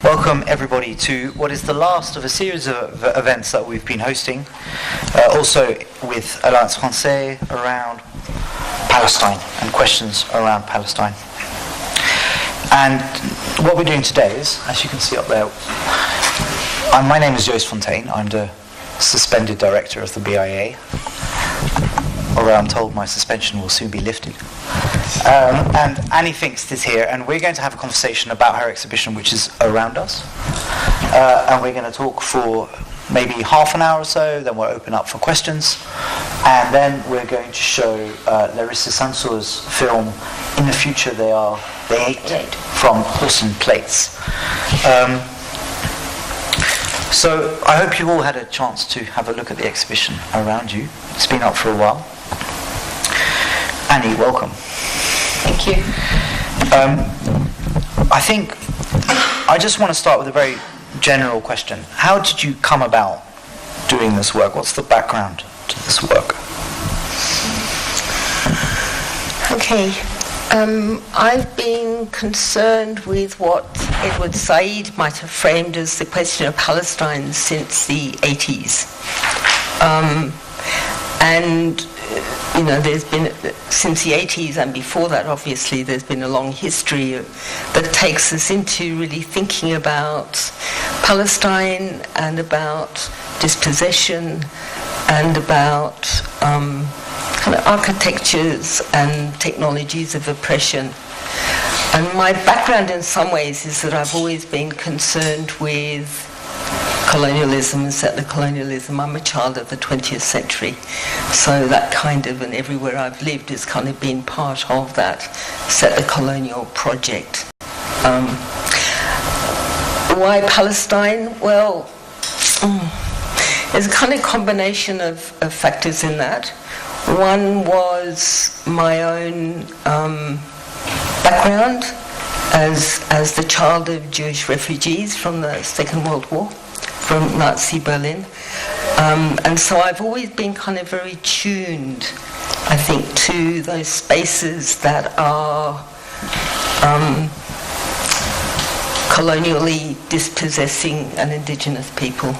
Welcome everybody to what is the last of a series of events that we've been hosting, also with Alliance Française around Palestine and questions around Palestine. And what we're doing today is, as you can see up there, my name is Joost Fontaine. I'm the suspended director of the BIA, although I'm told my suspension will soon be lifted. And Annie Pfingst is here, and we're going to have a conversation about her exhibition, which is around us. And we're going to talk for maybe half an hour or so, then we'll open up for questions. And then we're going to show Larissa Sansor's film, In the Future They Ate, from Horse and Plates. So I hope you've all had a chance to have a look at the exhibition around you. It's been up for a while. Annie, welcome. Thank you. I think I just want to start with a very general question. How did you come about doing this work? What's the background to this work? Okay. I've been concerned with what Edward Said might have framed as the question of Palestine since the 80s. And there's been, since the 80s and before that, obviously, there's been a long history that takes us into really thinking about Palestine and about dispossession and about kind of architectures and technologies of oppression. And my background in some ways is that I've always been concerned with colonialism and settler colonialism. I'm a child of the 20th century, so that kind of, and everywhere I've lived has kind of been part of that settler colonial project. Why Palestine? Well, there's a kind of combination of factors in that. One was my own background as the child of Jewish refugees from the Second World War, from Nazi Berlin. And so I've always been kind of very tuned, I think, to those spaces that are colonially dispossessing an indigenous people.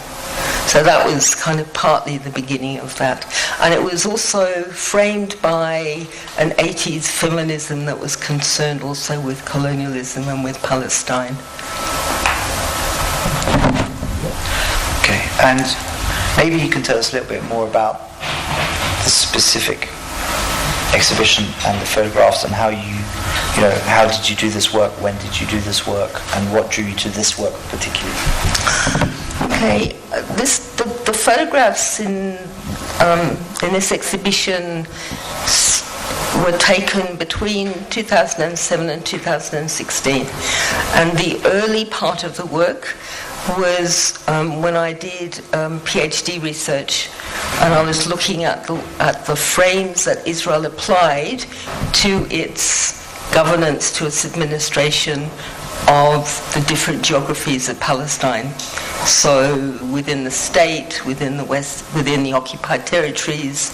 So that was kind of partly the beginning of that. And it was also framed by an 80s feminism that was concerned also with colonialism and with Palestine. Okay, and maybe you can tell us a little bit more about the specific exhibition and the photographs and how how did you do this work, when did you do this work, and what drew you to this work particularly? Okay, the photographs in this exhibition were taken between 2007 and 2016, and the early part of the work was when I did PhD research, and I was looking at the frames that Israel applied to its governance, to its administration of the different geographies of Palestine. So within the state, within the West, within the occupied territories,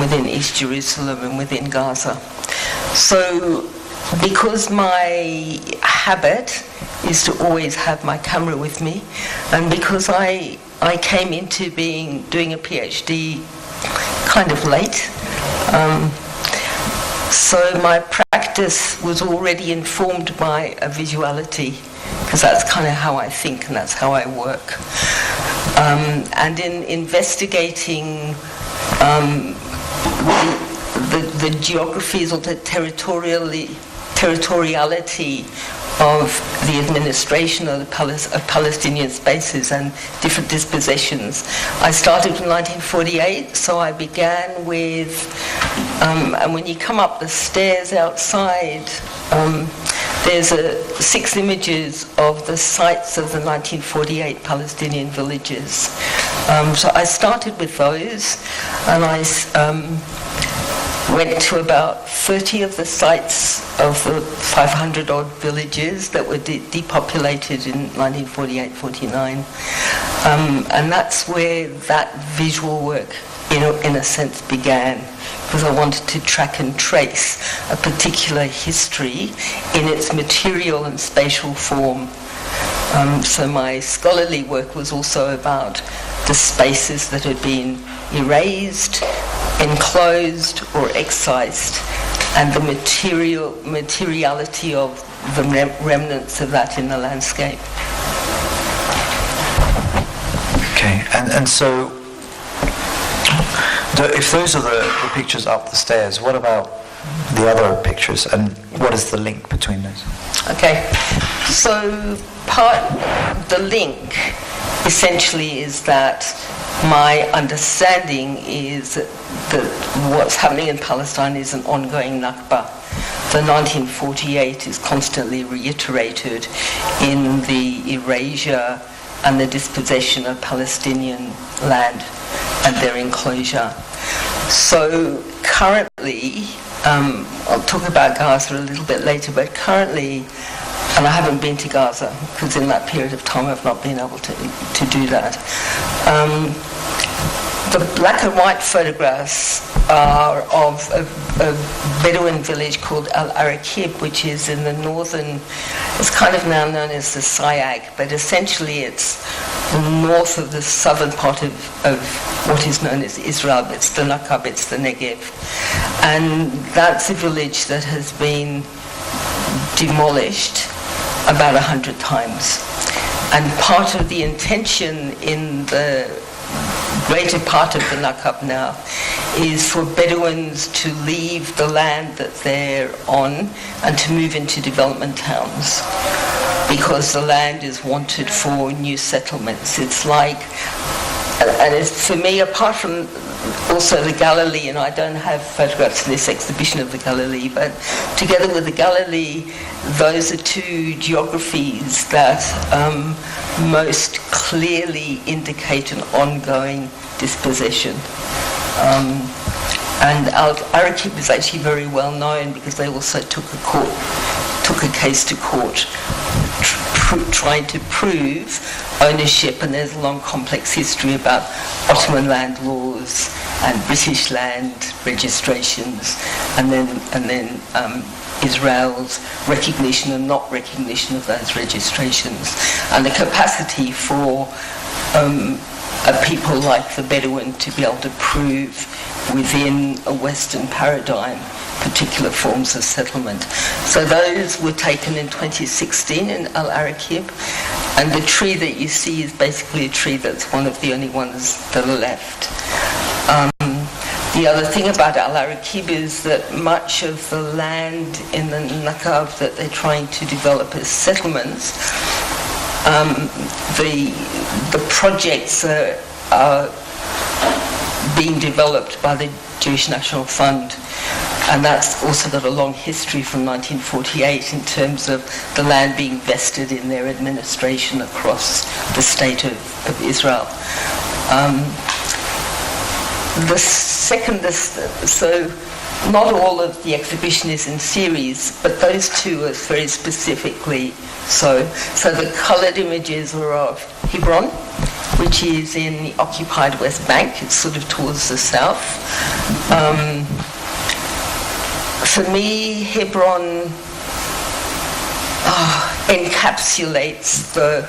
within East Jerusalem and within Gaza. So because my habit is to always have my camera with me, and because I came into doing a PhD kind of late, so my practice was already informed by a visuality, because that's kind of how I think and that's how I work. And in investigating the geographies or the territoriality of the administration of Palestinian spaces and different dispossessions. I started in 1948, so I began with, and when you come up the stairs outside, there's 6 images of the sites of the 1948 Palestinian villages. So I started with those, and I went to about 30 of the sites of the 500-odd villages that were depopulated in 1948-49. And that's where that visual work, in a sense, began, because I wanted to track and trace a particular history in its material and spatial form So my scholarly work was also about the spaces that had been erased, enclosed or excised, and the materiality of the remnants of that in the landscape. Okay, and so if those are the pictures up the stairs, what about the other pictures, and what is the link between those? Okay, so the link essentially is that my understanding is that what's happening in Palestine is an ongoing Nakba. The 1948 is constantly reiterated in the erasure and the dispossession of Palestinian land and their enclosure. So currently, I'll talk about Gaza a little bit later, but currently, and I haven't been to Gaza because in that period of time I've not been able to do that. The black and white photographs are of a Bedouin village called Al-Arakib, which is in the northern, it's kind of now known as the Sayag, but essentially it's north of the southern part of what is known as Israel. It's the Nakab, it's the Negev. And that's a village that has been demolished about 100 times. And part of the intention in the greater part of the Nakab now is for Bedouins to leave the land that they're on and to move into development towns because the land is wanted for new settlements. It's like, and it's, for me, apart from also the Galilee, and I don't have photographs in this exhibition of the Galilee, but together with the Galilee, those are two geographies that most clearly indicate an ongoing dispossession. And Al-Arakib is actually very well known because they also took a case to court trying to prove ownership, and there's a long complex history about Ottoman land laws and British land registrations, and then Israel's recognition and not recognition of those registrations, and the capacity for a people like the Bedouin to be able to prove within a Western paradigm particular forms of settlement. So those were taken in 2016 in Al-Arakib, and the tree that you see is basically a tree that's one of the only ones that are left. The other thing about Al-Arakib is that much of the land in the Nakab that they're trying to develop as settlements, the projects are being developed by the Jewish National Fund, and that's also got a long history from 1948 in terms of the land being vested in their administration across the state of Israel. The second, so not all of the exhibition is in series, but those two are very specifically so. So the coloured images are of Hebron, which is in the occupied West Bank. It's sort of towards the south. For me, Hebron encapsulates the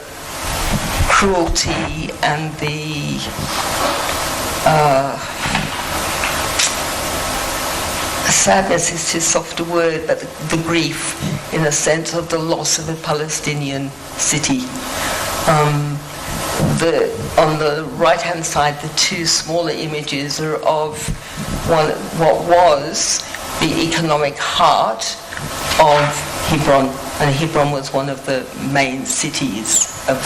cruelty and the sadness is too soft a word, but the grief in a sense of the loss of a Palestinian city. On the right-hand side, the two smaller images are of what was the economic heart of Hebron, and Hebron was one of the main cities of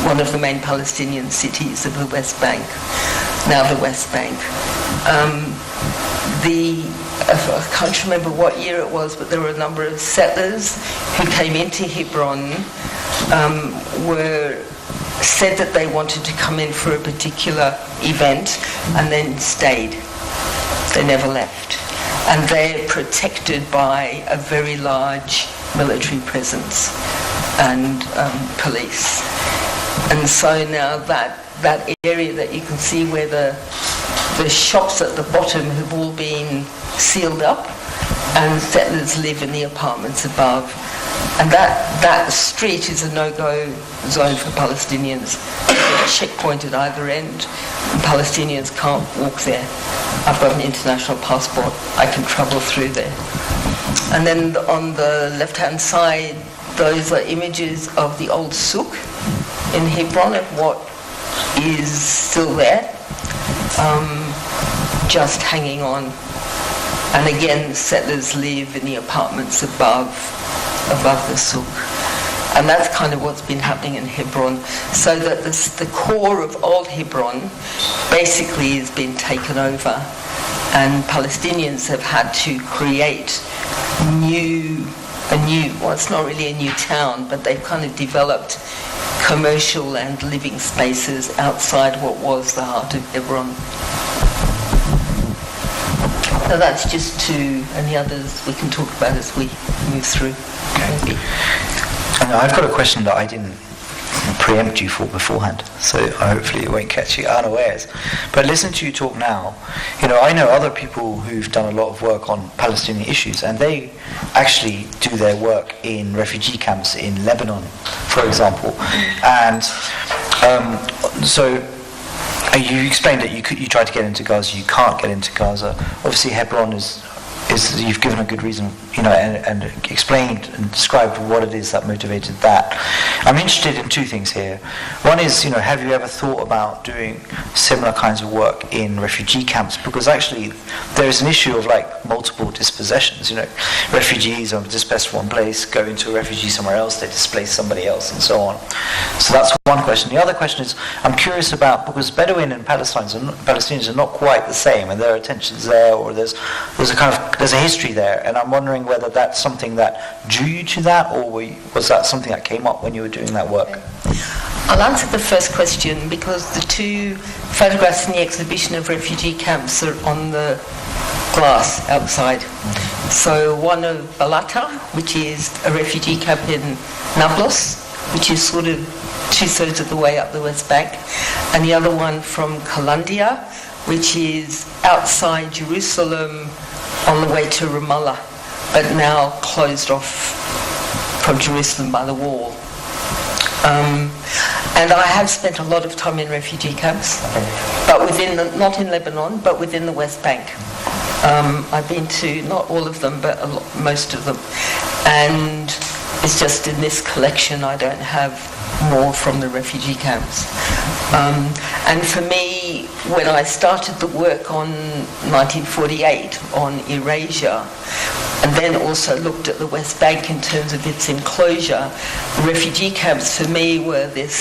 one of the main Palestinian cities of the West Bank, now the West Bank. I can't remember what year it was, but there were a number of settlers who came into Hebron, said that they wanted to come in for a particular event and then stayed. They never left. And they're protected by a very large military presence and police. And so now that area that you can see where the shops at the bottom have all been sealed up and settlers live in the apartments above. And that street is a no-go zone for Palestinians. There's a checkpoint at either end, and Palestinians can't walk there. I've got an international passport. I can travel through there. And then on the left-hand side, those are images of the old souk in Hebron, of what is still there, just hanging on. And again, settlers live in the apartments above the souk. And that's kind of what's been happening in Hebron. So that the core of old Hebron basically has been taken over, and Palestinians have had to create well, it's not really a new town, but they've kind of developed commercial and living spaces outside what was the heart of Hebron. So that's just two, and the others we can talk about as we move through. Okay. And I've got a question that I didn't preempt you for beforehand, so hopefully it won't catch you unawares. But listen to you talk now. I know other people who've done a lot of work on Palestinian issues, and they actually do their work in refugee camps in Lebanon, for example. And so you explained that you tried to get into Gaza, you can't get into Gaza. Obviously Hebron is you've given a good reason, and explained and described what it is that motivated that. I'm interested in two things here. One is, have you ever thought about doing similar kinds of work in refugee camps? Because actually there's an issue of multiple dispossessions. Refugees are displaced from one place, go into a refugee somewhere else, they displace somebody else, and so on. So that's one question. The other question is, I'm curious about, because Bedouin and Palestinians are not quite the same, and there are tensions there, or there's a history there, and I'm wondering whether that's something that drew you to that, or was that something that came up when you were doing that work? I'll answer the first question, because the two photographs in the exhibition of refugee camps are on the glass outside. So one of Balata, which is a refugee camp in Nablus, which is sort of 2/3 of the way up the West Bank, and the other one from Kalandia, which is outside Jerusalem on the way to Ramallah, but now closed off from Jerusalem by the wall. And I have spent a lot of time in refugee camps, but not in Lebanon, but within the West Bank. I've been to not all of them, but most of them. And it's just in this collection I don't have more from the refugee camps. And for me, when I started the work on 1948 on erasure, and then also looked at the West Bank in terms of its enclosure, the refugee camps for me were they're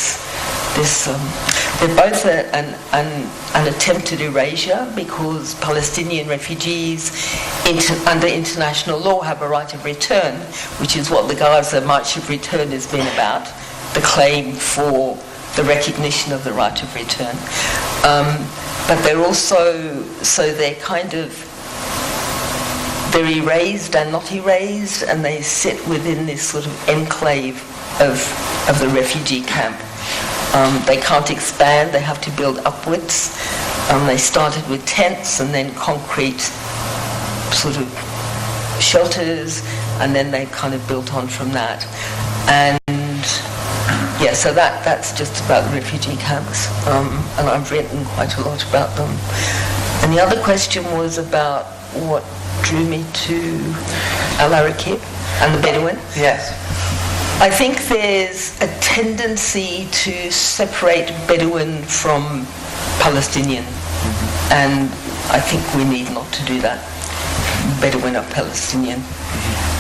both an attempted erasure, because Palestinian refugees under international law have a right of return, which is what the Gaza March of Return has been about, the claim for the recognition of the right of return. But they're also, they're erased and not erased, and they sit within this sort of enclave of the refugee camp. They can't expand, they have to build upwards. They started with tents and then concrete sort of shelters, and then they kind of built on from that. And yeah, so that's just about the refugee camps, and I've written quite a lot about them. And the other question was about what drew me to Al-Araqib and the Bedouin. Yes. I think there's a tendency to separate Bedouin from Palestinian, and I think we need not to do that. Bedouin are Palestinian.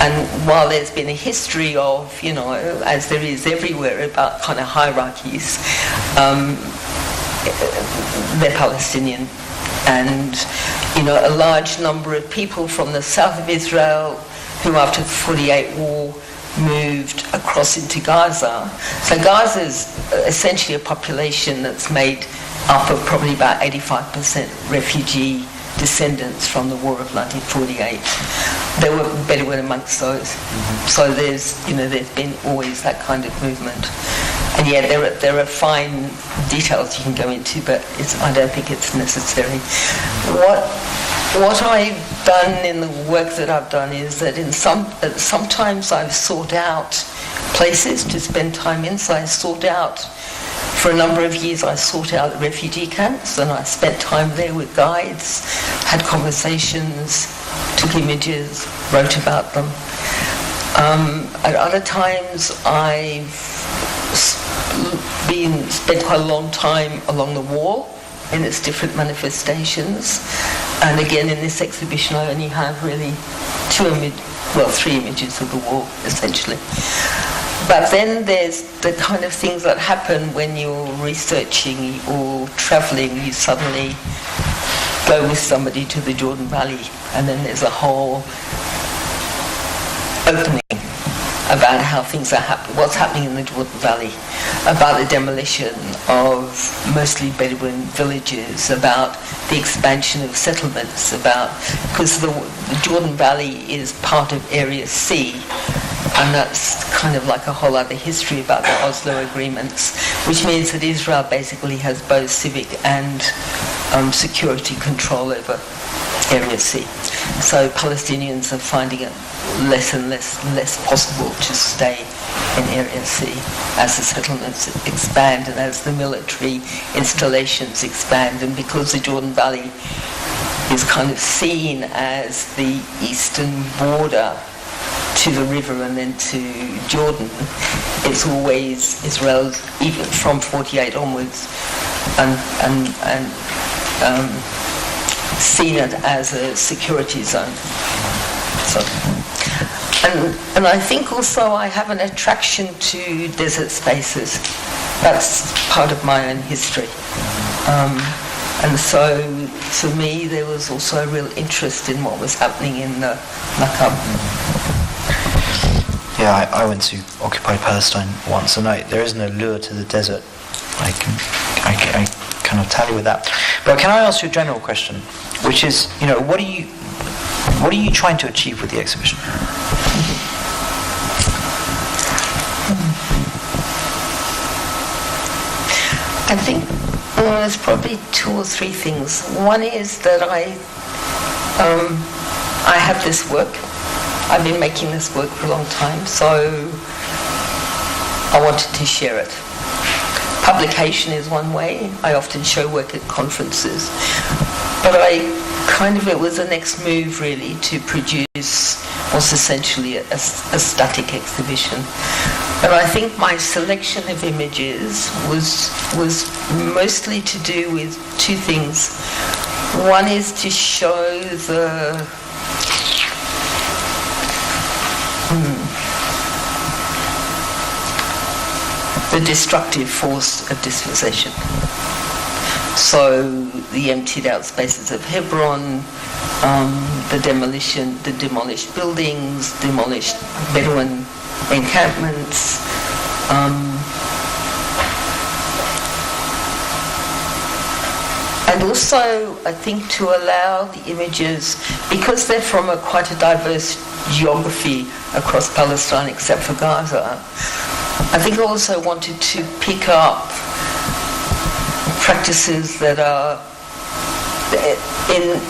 And while there's been a history of, as there is everywhere, about kind of hierarchies, they're Palestinian. And, a large number of people from the south of Israel who after the 48 war moved across into Gaza. So Gaza is essentially a population that's made up of probably about 85% refugee descendants from the War of 1948. There were Bedouin amongst those. So there's been always that kind of movement. And yeah, there are fine details you can go into, but I don't think it's necessary. What I've done in the work that I've done is that sometimes I've sought out places to spend time in. So I sought out, for a number of years, I sought out refugee camps, and I spent time there with guides, had conversations, took images, wrote about them. At other times, I've spent quite a long time along the wall in its different manifestations. And again, in this exhibition, I only have really three images of the wall, essentially. But then there's the kind of things that happen when you're researching or travelling. You suddenly go with somebody to the Jordan Valley, and then there's a whole opening about how things are what's happening in the Jordan Valley, about the demolition of mostly Bedouin villages, about the expansion of settlements, because the Jordan Valley is part of Area C, and that's kind of like a whole other history about the Oslo agreements, which means that Israel basically has both civic and security control over Area C. So Palestinians are finding it less and less possible to stay in Area C as the settlements expand and as the military installations expand, and because the Jordan Valley is kind of seen as the eastern border to the river and then to Jordan, it's always Israel's, even from 48 onwards, and seen it as a security zone. So, and I think also I have an attraction to desert spaces. That's part of my own history. And so for me there was also a real interest in what was happening in the Nakab. Yeah, I went to occupied Palestine once, and there is no lure to the desert. I kind of tally with that. But can I ask you a general question, which is, what are you trying to achieve with the exhibition? I think there's probably two or three things. One is that I have this work. I've been making this work for a long time, so I wanted to share it. Publication is one way. I often show work at conferences. But it was the next move really to produce what's essentially a static exhibition. And I think my selection of images was mostly to do with two things. One is to show the destructive force of dispossession. So the emptied out spaces of Hebron, the demolished buildings, demolished Bedouin encampments, and also I think to allow the images, because they're from quite a diverse geography across Palestine except for Gaza, I think I also wanted to pick up practices that are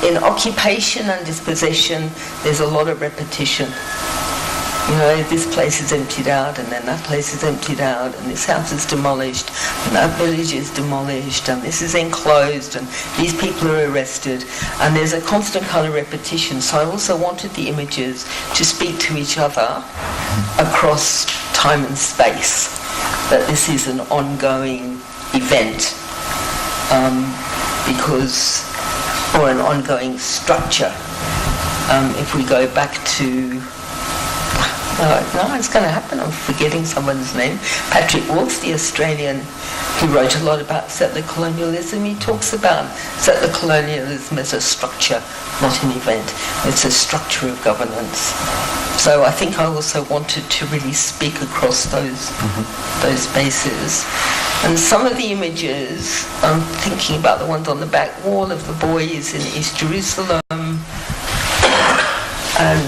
in occupation and dispossession. There's a lot of repetition. This place is emptied out, and then that place is emptied out, and this house is demolished, and that village is demolished, and this is enclosed, and these people are arrested, and there's a constant kind of repetition. So I also wanted the images to speak to each other across time and space, that this is an ongoing event, or an ongoing structure. If we go back to no, it's going to happen. I'm forgetting someone's name. Patrick Wolf, the Australian, who wrote a lot about settler colonialism. He talks about settler colonialism as a structure, not an event. It's a structure of governance. So I think I also wanted to really speak across those spaces. And some of the images, I'm thinking about the ones on the back wall of the boys in East Jerusalem, and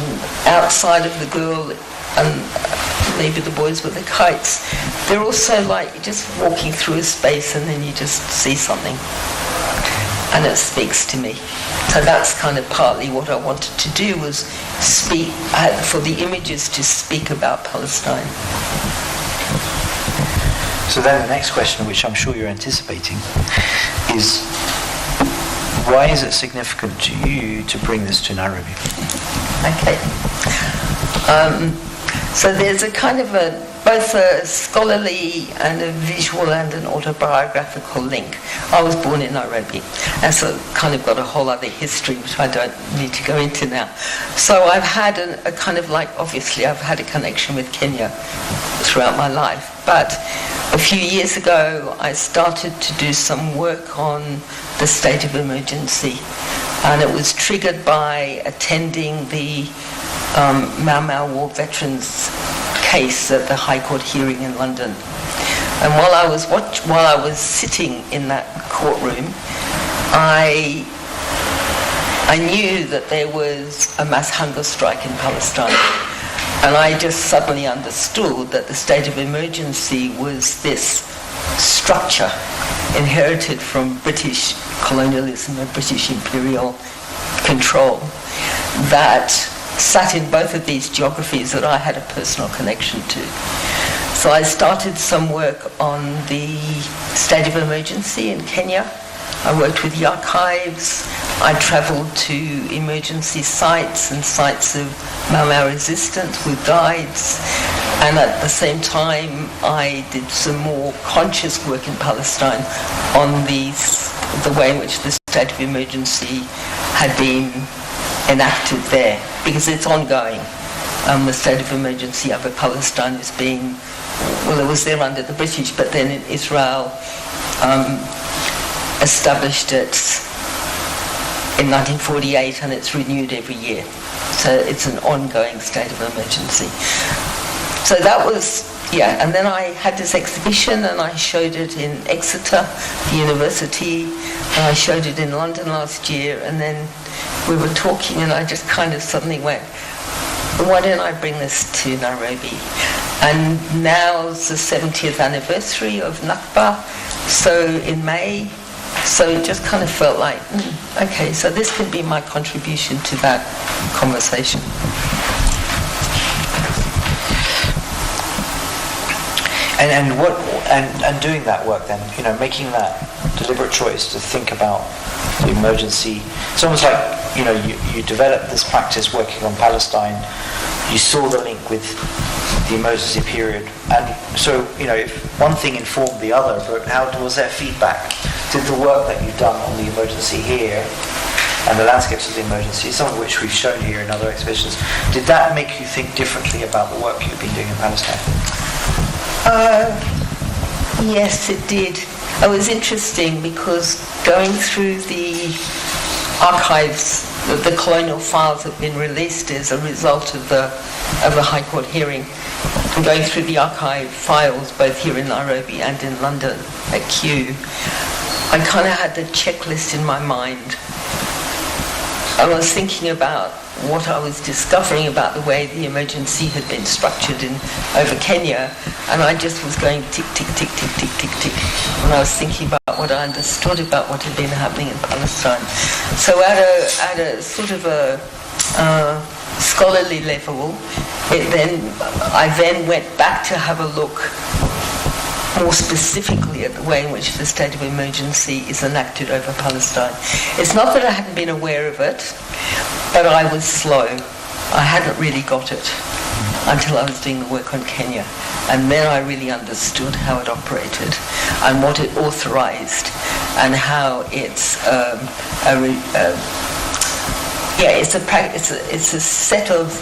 outside of the girl, and maybe the boys with the kites, they're also like just walking through a space and then you just see something and it speaks to me. So that's kind of partly what I wanted to do, was speak, for the images to speak about Palestine. So then the next question, which I'm sure you're anticipating, is why is it significant to you to bring this to Nairobi? Okay. So there's a kind of both a scholarly and a visual and an autobiographical link. I was born in Nairobi, and so kind of got a whole other history, which I don't need to go into now. So I've had a kind of like, obviously I've had a connection with Kenya throughout my life, but a few years ago I started to do some work on the state of emergency, and it was triggered by attending the Mau Mau War veterans case at the High Court hearing in London. And while I was sitting in that courtroom, I knew that there was a mass hunger strike in Palestine. And I just suddenly understood that the state of emergency was this structure inherited from British colonialism and British imperial control that sat in both of these geographies that I had a personal connection to. So I started some work on the state of emergency in Kenya. I worked with the archives. I travelled to emergency sites and sites of Mau Mau resistance with guides. And at the same time, I did some more conscious work in Palestine on the way in which the state of emergency had been enacted there, because it's ongoing. The state of emergency over Palestine is being, well, it was there under the British, but then Israel established it in 1948, and it's renewed every year. So it's an ongoing state of emergency. So that was, and then I had this exhibition and I showed it in Exeter, the university, and I showed it in London last year, and then we were talking and I just kind of suddenly went, why don't I bring this to Nairobi? And now's the 70th anniversary of Nakba, so in May, so it just kind of felt like, okay, so this could be my contribution to that conversation. And doing that work then, making that deliberate choice to think about the emergency. It's almost like, you developed this practice working on Palestine, you saw the link with the emergency period, and so, if one thing informed the other, but how was there feedback? Did the work that you've done on the emergency here and the landscapes of the emergency, some of which we've shown here in other exhibitions, did that make you think differently about the work you've been doing in Palestine? Yes, it did. It was interesting because going through the archives, the colonial files have been released as a result of the High Court hearing, and going through the archive files both here in Nairobi and in London at Kew, I kind of had the checklist in my mind. I was thinking about what I was discovering about the way the emergency had been structured over Kenya, and I just was going tick, tick, tick, tick, tick, tick, tick, when I was thinking about what I understood about what had been happening in Palestine. So at a sort of a scholarly level, I then went back to have a look more specifically at the way in which the state of emergency is enacted over Palestine. It's not that I hadn't been aware of it, but I was slow. I hadn't really got it until I was doing the work on Kenya. And then I really understood how it operated and what it authorized and how it's it's a set of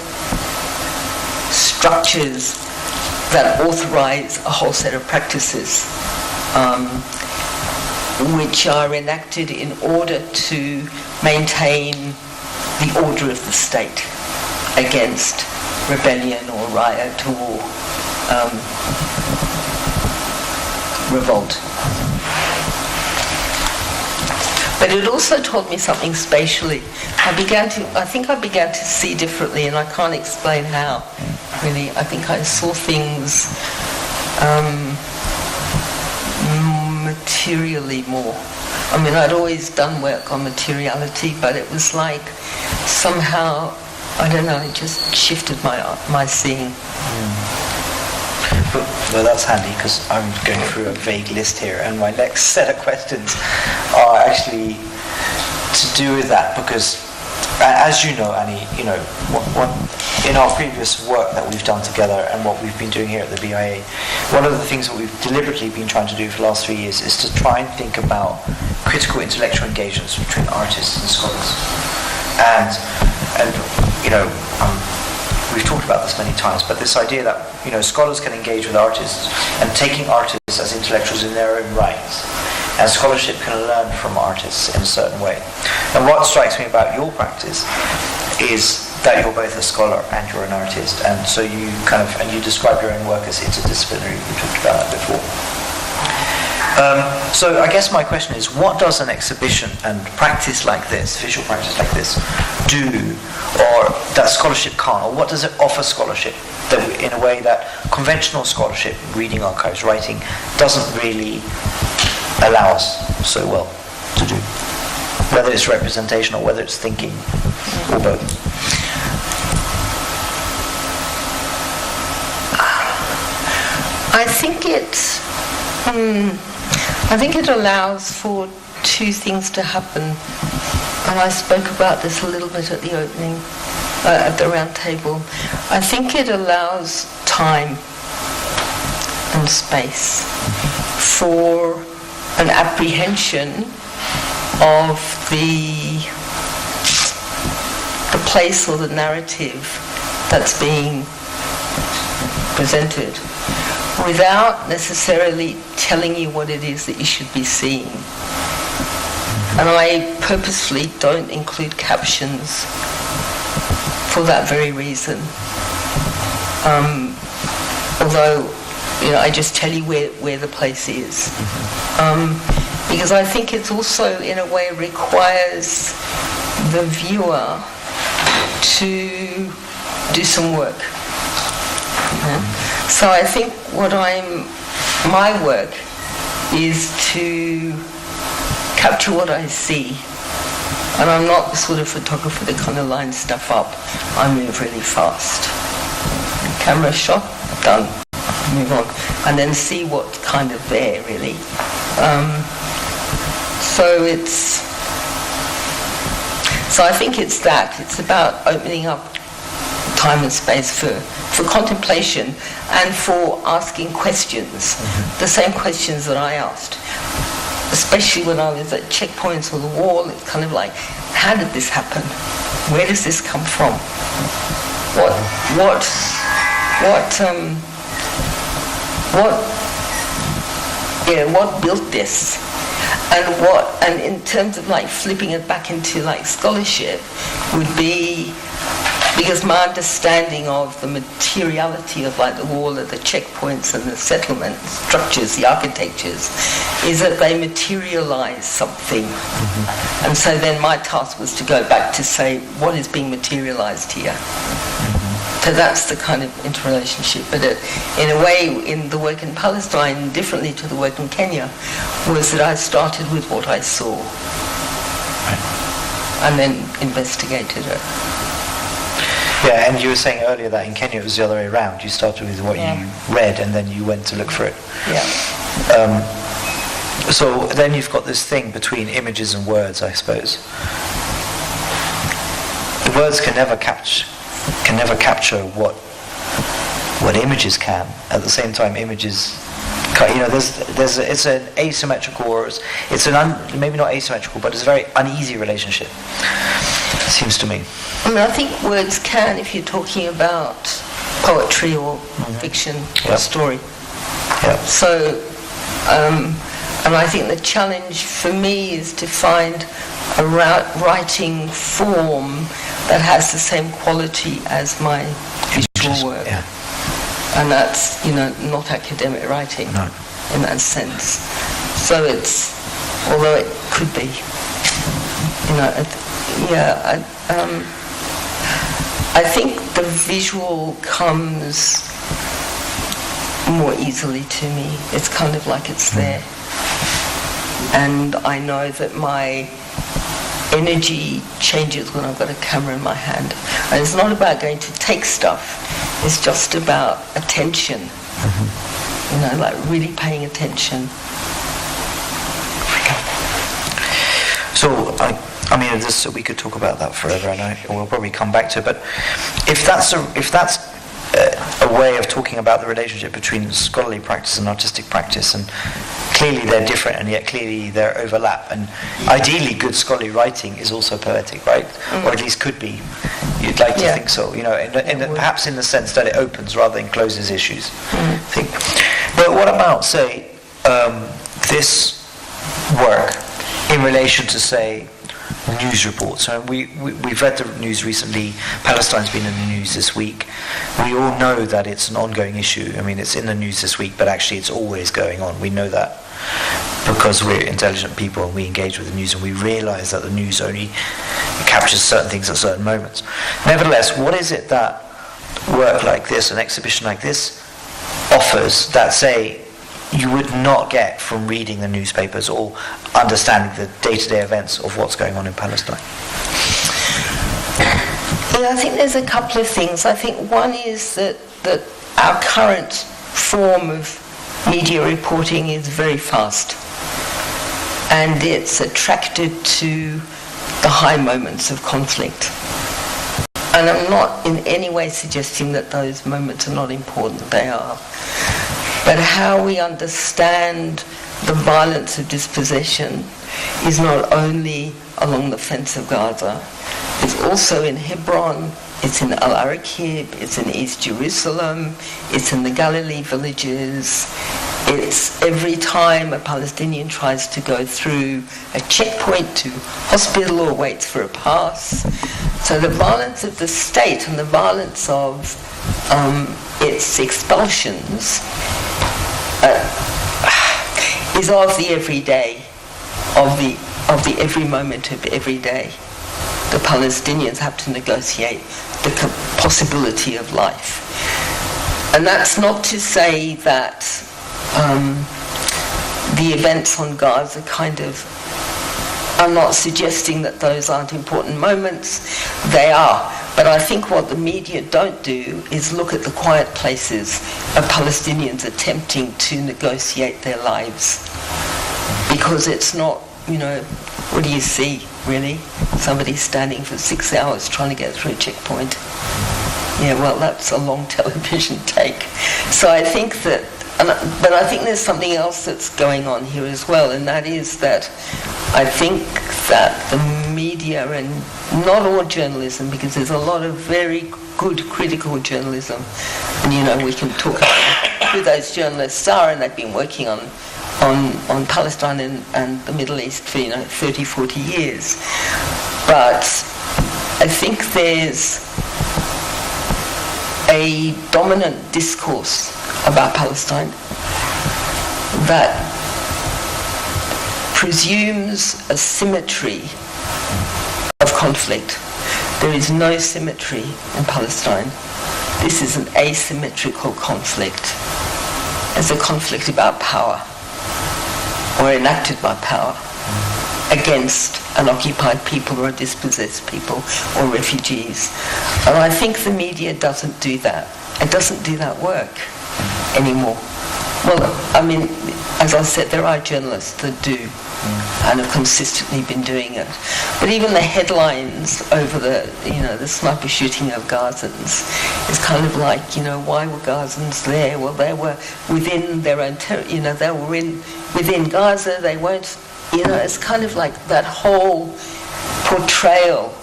structures that authorize a whole set of practices which are enacted in order to maintain the order of the state against rebellion or riot or revolt. But it also taught me something spatially. I think I began to see differently, and I can't explain how. really. I think I saw things materially more. I mean, I'd always done work on materiality, but it was like somehow, I don't know, it just shifted my seeing. Well, that's handy, because I'm going through a vague list here, and my next set of questions are actually to do with that, because as you know, Annie, you know, in our previous work that we've done together and what we've been doing here at the BIA, one of the things that we've deliberately been trying to do for the last 3 years is to try and think about critical intellectual engagements between artists and scholars. And you know, we've talked about this many times, but this idea that, you know, scholars can engage with artists, and taking artists as intellectuals in their own rights, and scholarship can learn from artists in a certain way. And what strikes me about your practice is that you're both a scholar and you're an artist, and so you and you describe your own work as interdisciplinary. We talked about that before. So I guess my question is, what does an exhibition and practice like this, visual practice like this, do, or that scholarship can't, or what does it offer scholarship that in a way that conventional scholarship, reading archives, writing, doesn't really allow us so well to do, whether it's representation or whether it's thinking, or both? I think it allows for two things to happen, and I spoke about this a little bit at the opening, at the round table. I think it allows time and space for an apprehension of the place or the narrative that's being presented, without necessarily telling you what it is that you should be seeing. And I purposefully don't include captions for that very reason. Although, you know, I just tell you where the place is. Because I think it's also, in a way, requires the viewer to do some work. So I think my work is to capture what I see. And I'm not the sort of photographer that kind of lines stuff up. I move really fast. Camera shot, done, move on. And then see what's kind of there, really. So I think it's that. It's about opening up time and space for contemplation and for asking questions, the same questions that I asked, especially when I was at checkpoints on the wall. It's kind of like, how did this happen? Where does this come from? What built this? And in terms of like flipping it back into like scholarship would be, because my understanding of the materiality of like the wall, of the checkpoints and the settlement structures, the architectures, is that they materialize something. And so then my task was to go back to say, what is being materialized here? So that's the kind of interrelationship. But in a way, in the work in Palestine, differently to the work in Kenya, was that I started with what I saw and then investigated it. Yeah, and you were saying earlier that in Kenya it was the other way around. You started with what you read and then you went to look for it. Yeah. So then you've got this thing between images and words, I suppose. The words can never capture what images can. At the same time, images, you know, it's an asymmetrical, or it's an maybe not asymmetrical, but it's a very uneasy relationship, it seems to me. I mean, I think words can, if you're talking about poetry or fiction or story. Yep. So, and I think the challenge for me is to find a writing form that has the same quality as my visual work. Yeah. And that's, you know, not academic writing in that sense. So it's, although it could be, you know, I I think the visual comes more easily to me. It's kind of like it's there. And I know that my energy changes when I've got a camera in my hand. And it's not about going to take stuff. It's just about attention. You know, like really paying attention. So I mean, this, we could talk about that forever, and we'll probably come back to it. But if that's a way of talking about the relationship between scholarly practice and artistic practice, and clearly they're different, and yet clearly they're overlap. And ideally, good scholarly writing is also poetic, right? Or at least could be. You'd like to think so, you know, perhaps in the sense that it opens rather than closes issues. But what about, say, this work in relation to, say, news reports? So we've read the news recently. Palestine's been in the news this week. We all know that it's an ongoing issue. I mean, it's in the news this week, but actually it's always going on. We know that because we're intelligent people and we engage with the news, and we realise that the news only captures certain things at certain moments. Nevertheless, what is it that work like this, an exhibition like this, offers that, say, you would not get from reading the newspapers or understanding the day-to-day events of what's going on in Palestine? Yeah, I think there's a couple of things. I think one is that our current form of media reporting is very fast, and it's attracted to the high moments of conflict. And I'm not in any way suggesting that those moments are not important. They are. But how we understand the violence of dispossession is not only along the fence of Gaza, it's also in Hebron, it's in Al-Araqib, it's in East Jerusalem, it's in the Galilee villages. It's every time a Palestinian tries to go through a checkpoint to hospital or waits for a pass. So the violence of the state and the violence of its expulsions is of the everyday, of the every moment of every day. The Palestinians have to negotiate the possibility of life. And that's not to say that the events on Gaza I'm not suggesting that those aren't important moments. They are. But I think what the media don't do is look at the quiet places of Palestinians attempting to negotiate their lives. Because it's not, what do you see, really? Somebody standing for 6 hours trying to get through a checkpoint. Yeah, well, that's a long television take. So I think that, but I think there's something else that's going on here as well, and that is that I think that the media, and not all journalism, because there's a lot of very good critical journalism, and we can talk about who those journalists are, and they've been working on Palestine and the Middle East for 30, 40 years. But I think there's a dominant discourse about Palestine that presumes a symmetry of conflict. There is no symmetry in Palestine. This is an asymmetrical conflict. It's a conflict about power, or enacted by power, against an occupied people or a dispossessed people or refugees. And I think the media doesn't do that. It doesn't do that work anymore. Well, as I said, there are journalists that do and have consistently been doing it. But even the headlines over the sniper shooting of Gazans is kind of like, why were Gazans there? Well, they were within their own territory, they were within Gaza, they weren't, it's kind of like that whole portrayal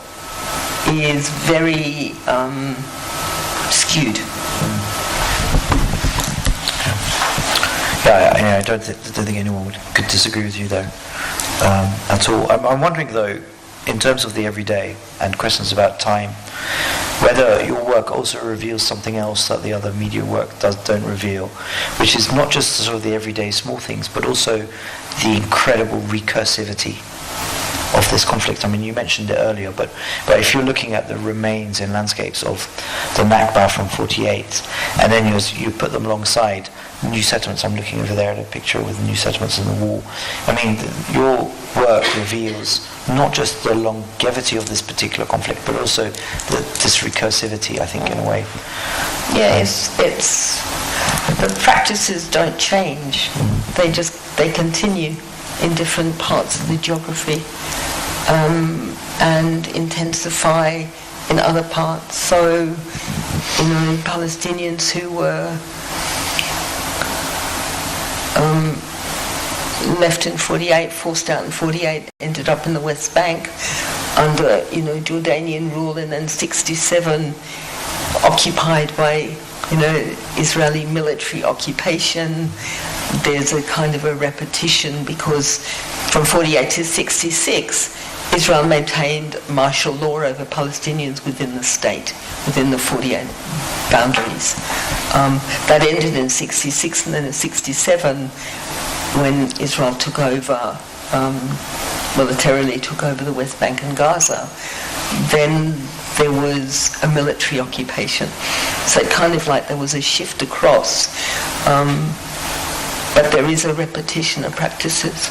is very skewed. Yeah, I don't think anyone could disagree with you there at all. I'm wondering though, in terms of the everyday and questions about time, whether your work also reveals something else that the other media work don't reveal, which is not just sort of the everyday small things, but also the incredible recursivity of this conflict. I mean, you mentioned it earlier, but if you're looking at the remains in landscapes of the Nakba from 48, and then you put them alongside new settlements. I'm looking over there at a picture with new settlements on the wall. I mean, your work reveals not just the longevity of this particular conflict, but also this recursivity, I think, in a way. Yeah, it's the practices don't change. They continue in different parts of the geography and intensify in other parts. So, Palestinians who were left in 48, forced out in 48, ended up in the West Bank under, Jordanian rule, and then 67 occupied by, Israeli military occupation. There's a kind of a repetition because from 48 to 66, Israel maintained martial law over Palestinians within the state, within the 48 boundaries. That ended in 66, and then in 67, when Israel took over, militarily took over the West Bank and Gaza, then there was a military occupation. So it kind of like there was a shift across, but there is a repetition of practices.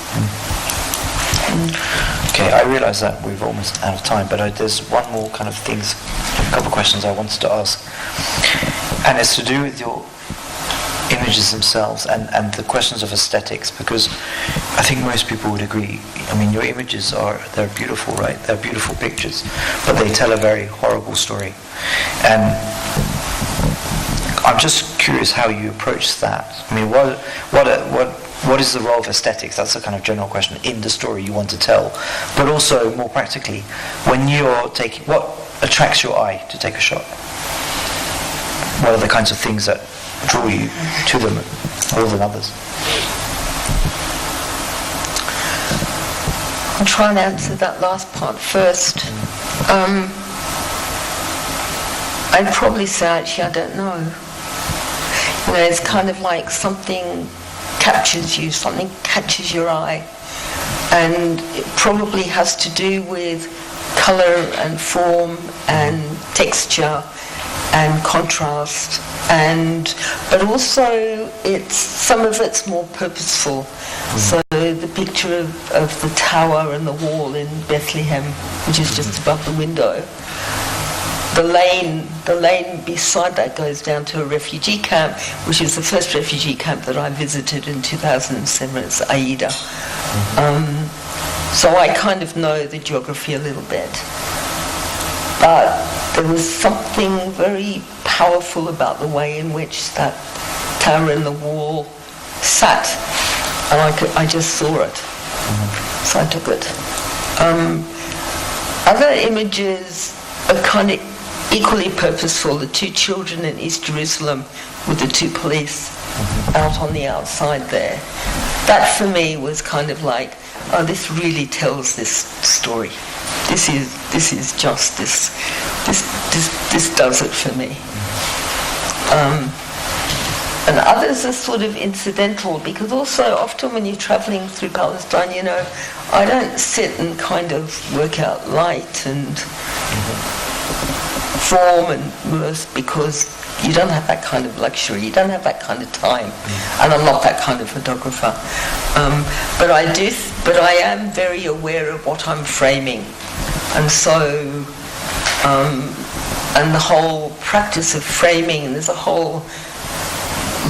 Okay, I realise that we've almost out of time, but there's one more kind of a couple of questions I wanted to ask, and it's to do with your images themselves and the questions of aesthetics, because I think most people would agree. I mean, your images they're beautiful, right? They're beautiful pictures, but they tell a very horrible story. And I'm just curious how you approach that. I mean, what is the role of aesthetics? That's a kind of general question in the story you want to tell, but also more practically, when you're taking, what attracts your eye to take a shot? What are the kinds of things that draw you to them more than others? I'll try and answer that last part first. I'd probably say, actually, I don't know. It's kind of like something captures you, something catches your eye, and it probably has to do with colour and form and texture and contrast, but also some of it's more purposeful. So the picture of the tower and the wall in Bethlehem, which is just above the window, the lane beside that goes down to a refugee camp, which is the first refugee camp that I visited in 2007. It's Aida. So I kind of know the geography a little bit. But there was something very powerful about the way in which that tower and the wall sat, and I just saw it. So I took it. Other images are kind of equally purposeful. The two children in East Jerusalem with the two police out on the outside there. That for me was kind of like, oh, this really tells this story. This is just this does it for me. And others are sort of incidental, because also often when you're travelling through Palestine, I don't sit and kind of work out light and form and mirth, because you don't have that kind of luxury, you don't have that kind of time, and I'm not that kind of photographer. But I am very aware of what I'm framing, and so and the whole practice of framing, and there's a whole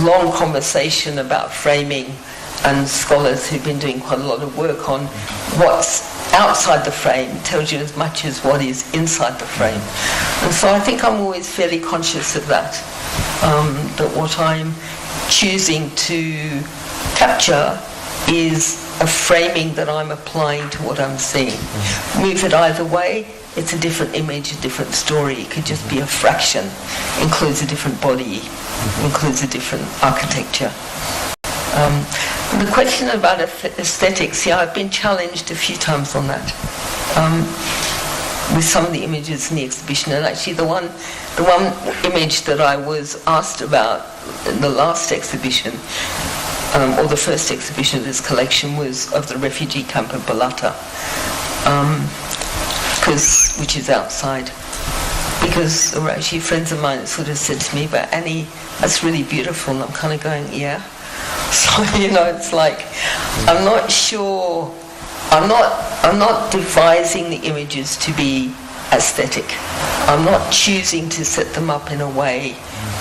long conversation about framing, and scholars who've been doing quite a lot of work on what's outside the frame tells you as much as what is inside the frame. And so I think I'm always fairly conscious of that, that what I'm choosing to capture is a framing that I'm applying to what I'm seeing. Move it either way, it's a different image, a different story. It could just be a fraction, includes a different body, includes a different architecture. The question about aesthetics, I've been challenged a few times on that with some of the images in the exhibition, and actually the one image that I was asked about in the last exhibition or the first exhibition of this collection was of the refugee camp of Balata, which is outside. Because actually friends of mine sort of said to me, but Annie, that's really beautiful, and I'm kind of going, yeah. So, it's like, I'm not sure, I'm not devising the images to be aesthetic. I'm not choosing to set them up in a way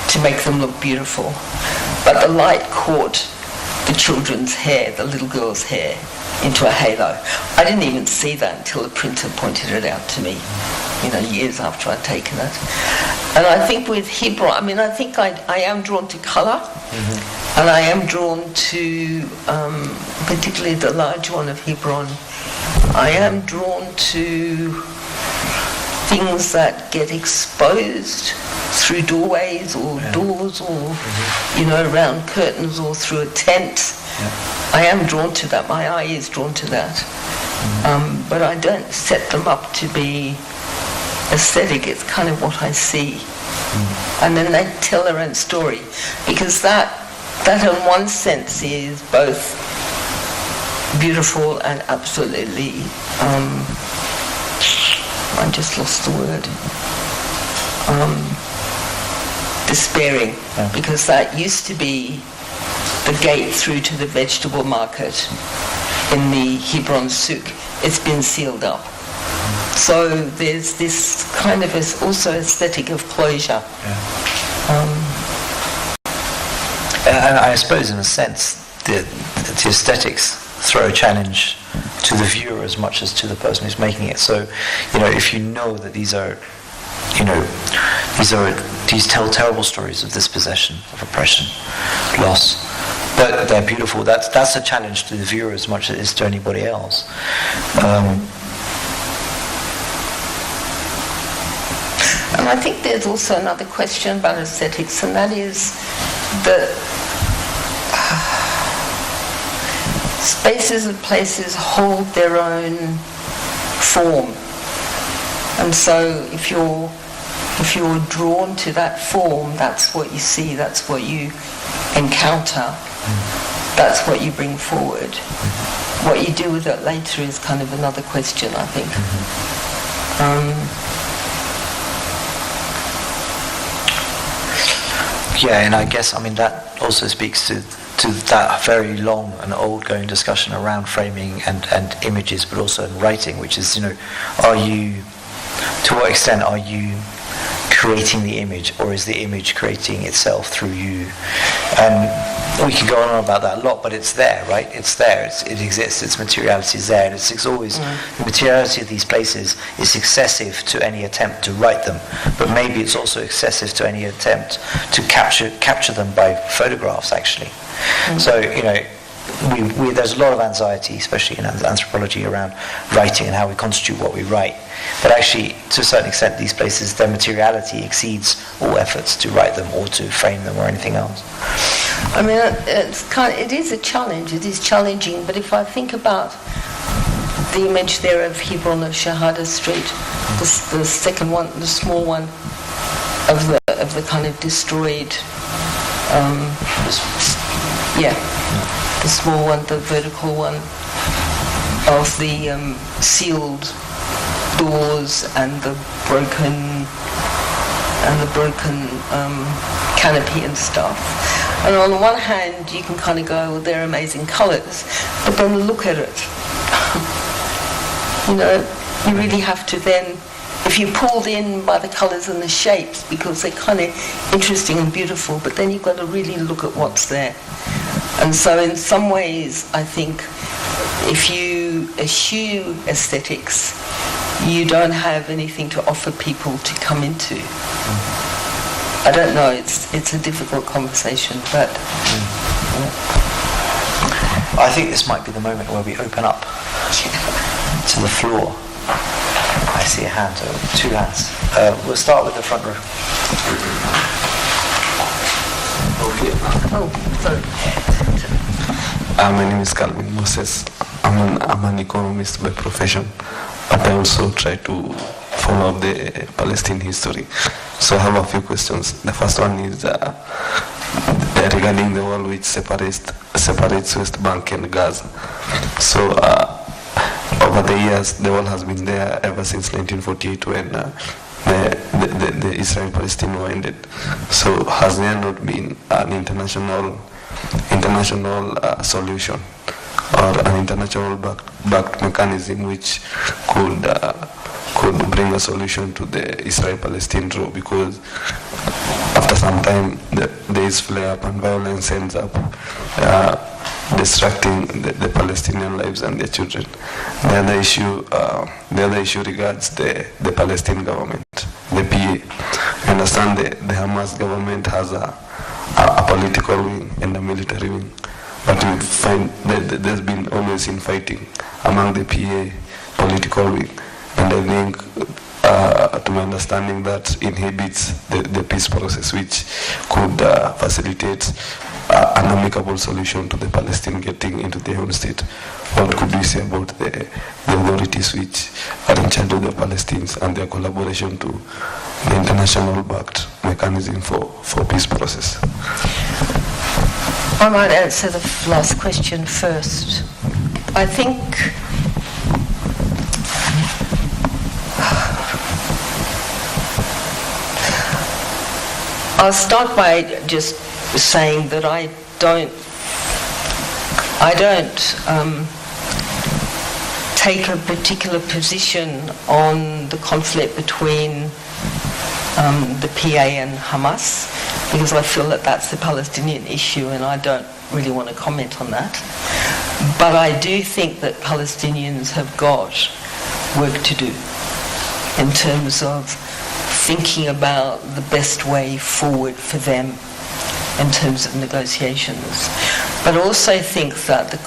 to make them look beautiful. But the light caught the children's hair, the little girl's hair, into a halo. I didn't even see that until the printer pointed it out to me, years after I'd taken it. And I think with Hebron, I think I am drawn to colour, and I am drawn to, particularly the large one of Hebron, I am drawn to things that get exposed through doorways or doors or, around curtains or through a tent. I am drawn to that. My eye is drawn to that. But I don't set them up to be aesthetic. It's kind of what I see. And then they tell their own story. Because that in one sense is both beautiful and absolutely, I just lost the word, despairing. Because that used to be the gate through to the vegetable market in the Hebron souk. It's been sealed up. So there's this kind of also aesthetic of closure. And I suppose in a sense the aesthetics throw a challenge to the viewer as much as to the person who's making it. So, if you know that these tell terrible stories of dispossession, of oppression, loss, but they're beautiful. That's a challenge to the viewer as much as it is to anybody else. And I think there's also another question about aesthetics, and that is that spaces and places hold their own form. And so if you're drawn to that form, that's what you see, that's what you encounter, that's what you bring forward. What you do with it later is kind of another question, I think. And I guess, that also speaks to that very long and old-going discussion around framing and images, but also in writing, which is, to what extent are you creating the image, or is the image creating itself through you? And we can go on about that a lot, but it's there, right? It's there, it exists, its materiality is there, and it's always, the materiality of these places is excessive to any attempt to write them, but maybe it's also excessive to any attempt to capture them by photographs, actually. So, there's a lot of anxiety, especially in anthropology, around writing and how we constitute what we write. But actually, to a certain extent, these places, their materiality exceeds all efforts to write them or to frame them or anything else. It is a challenge. It is challenging. But if I think about the image there of Hebron of Shahada Street, the second one, the small one, of the kind of destroyed. The small one, the vertical one, of the sealed doors and the broken canopy and stuff. And on the one hand, you can kind of go, well, they're amazing colours, but then look at it. You really have to then, if you're pulled in by the colours and the shapes, because they're kind of interesting and beautiful, but then you've got to really look at what's there. And so in some ways, I think, if you eschew aesthetics, you don't have anything to offer people to come into. I don't know, it's a difficult conversation, but... I think this might be the moment where we open up to the floor. I see a hand, two hands. We'll start with the front row. Oh, sorry. My name is Calvin Moses. I'm an economist by profession, but I also try to follow up the Palestine history. So I have a few questions. The first one is, regarding the wall which separates West Bank and Gaza. So over the years, the wall has been there ever since 1948 when the Israel-Palestine war ended. So has there not been an international solution or an international backed mechanism which could bring a solution to the Israel-Palestine war? Because after some time there is flare-up and violence ends up distracting the Palestinian lives and their children. The other issue regards the Palestinian government, the PA. I understand the Hamas government has a political wing and a military wing, but we find that there's been always infighting among the PA political wing, and I think to my understanding that inhibits the peace process, which could facilitate an amicable solution to the Palestinians getting into their own state. What could we say about the authorities which are in charge of the Palestinians and their collaboration to the international backed mechanism for peace process? I might answer the last question first. I think I'll start by just saying that I don't take a particular position on the conflict between the PA and Hamas, because I feel that that's the Palestinian issue and I don't really want to comment on that. But I do think that Palestinians have got work to do in terms of thinking about the best way forward for them in terms of negotiations. But also think that the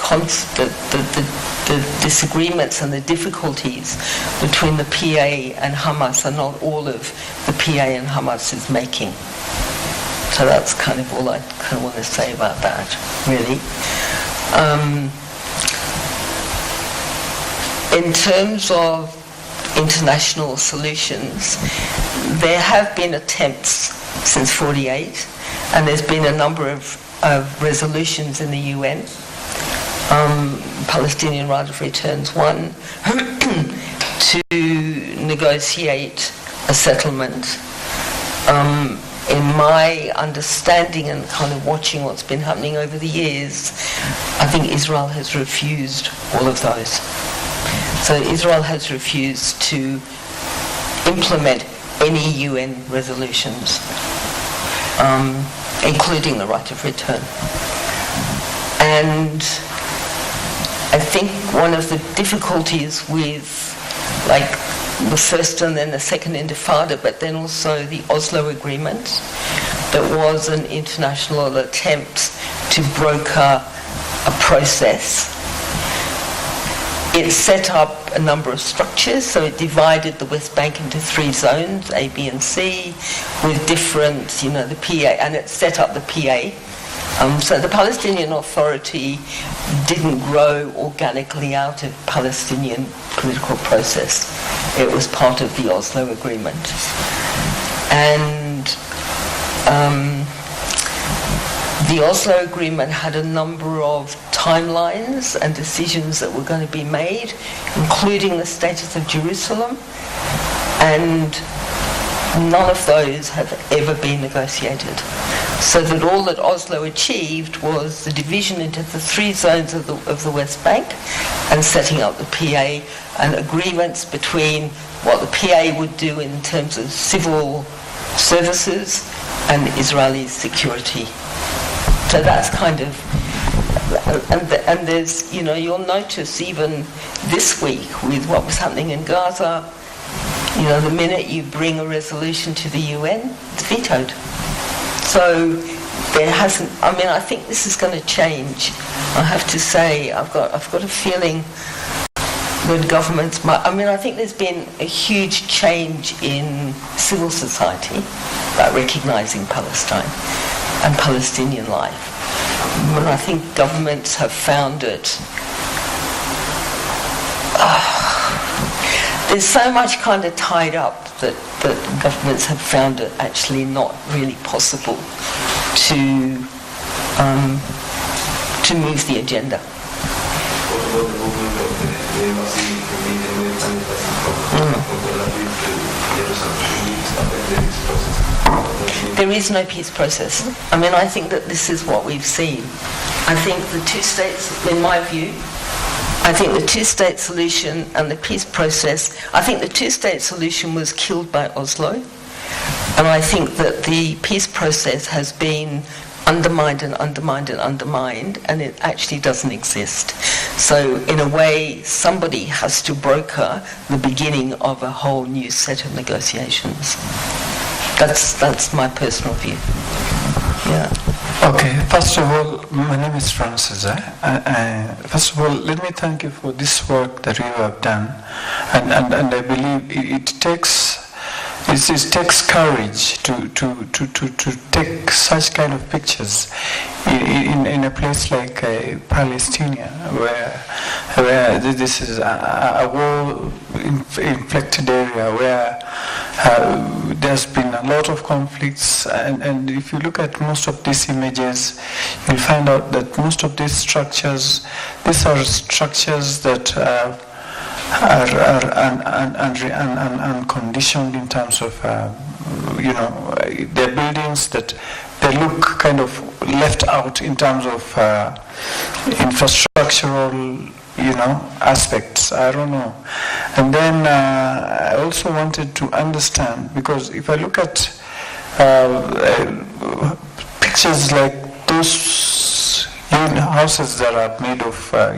disagreements and the difficulties between the PA and Hamas are not all of the PA and Hamas is making. So that's kind of all I kind of want to say about that, really. In terms of international solutions, there have been attempts since 1948, and there's been a number of resolutions in the UN. Palestinian Right of Return's one to negotiate a settlement. In my understanding and kind of watching what's been happening over the years, I think Israel has refused all of those. So Israel has refused to implement any UN resolutions, including the right of return. And I think one of the difficulties with like the first and then the second Intifada, but then also the Oslo Agreement, that was an international attempt to broker a process. It set up a number of structures, so it divided the West Bank into 3 zones, A, B and C, with different, the PA, and it set up the PA. So the Palestinian Authority didn't grow organically out of Palestinian political process. It was part of the Oslo Agreement. And the Oslo Agreement had a number of timelines and decisions that were going to be made, including the status of Jerusalem, and none of those have ever been negotiated. So that all that Oslo achieved was the division into the 3 zones of the West Bank and setting up the PA, and agreements between what the PA would do in terms of civil services and Israeli security. So that's kind of, and there's, you'll notice even this week with what was happening in Gaza, the minute you bring a resolution to the UN, it's vetoed. So there hasn't, I think this is going to change. I have to say, I've got a feeling that governments might, I think there's been a huge change in civil society about recognising Palestine and Palestinian life. But I think governments have found it, there's so much kind of tied up that governments have found it actually not really possible to move the agenda. There is no peace process. I mean, I think that this is what we've seen. I think the two states, in my view, I think the two-state solution and the peace process, I think the two-state solution was killed by Oslo, and I think that the peace process has been undermined and undermined and undermined, and it actually doesn't exist. So in a way, somebody has to broker the beginning of a whole new set of negotiations. That's my personal view. Yeah. Okay, first of all, my name is Francis. First of all, let me thank you for this work that you have done, and I believe it takes courage to take such kind of pictures in a place like Palestine, where this is a war-inflected area where there's been a lot of conflicts, and if you look at most of these images, you'll find out that most of these structures are structures that are unconditioned in terms of, they're buildings that they look kind of left out in terms of infrastructural, aspects. I don't know. And then I also wanted to understand, because if I look at pictures like those houses that are made of, I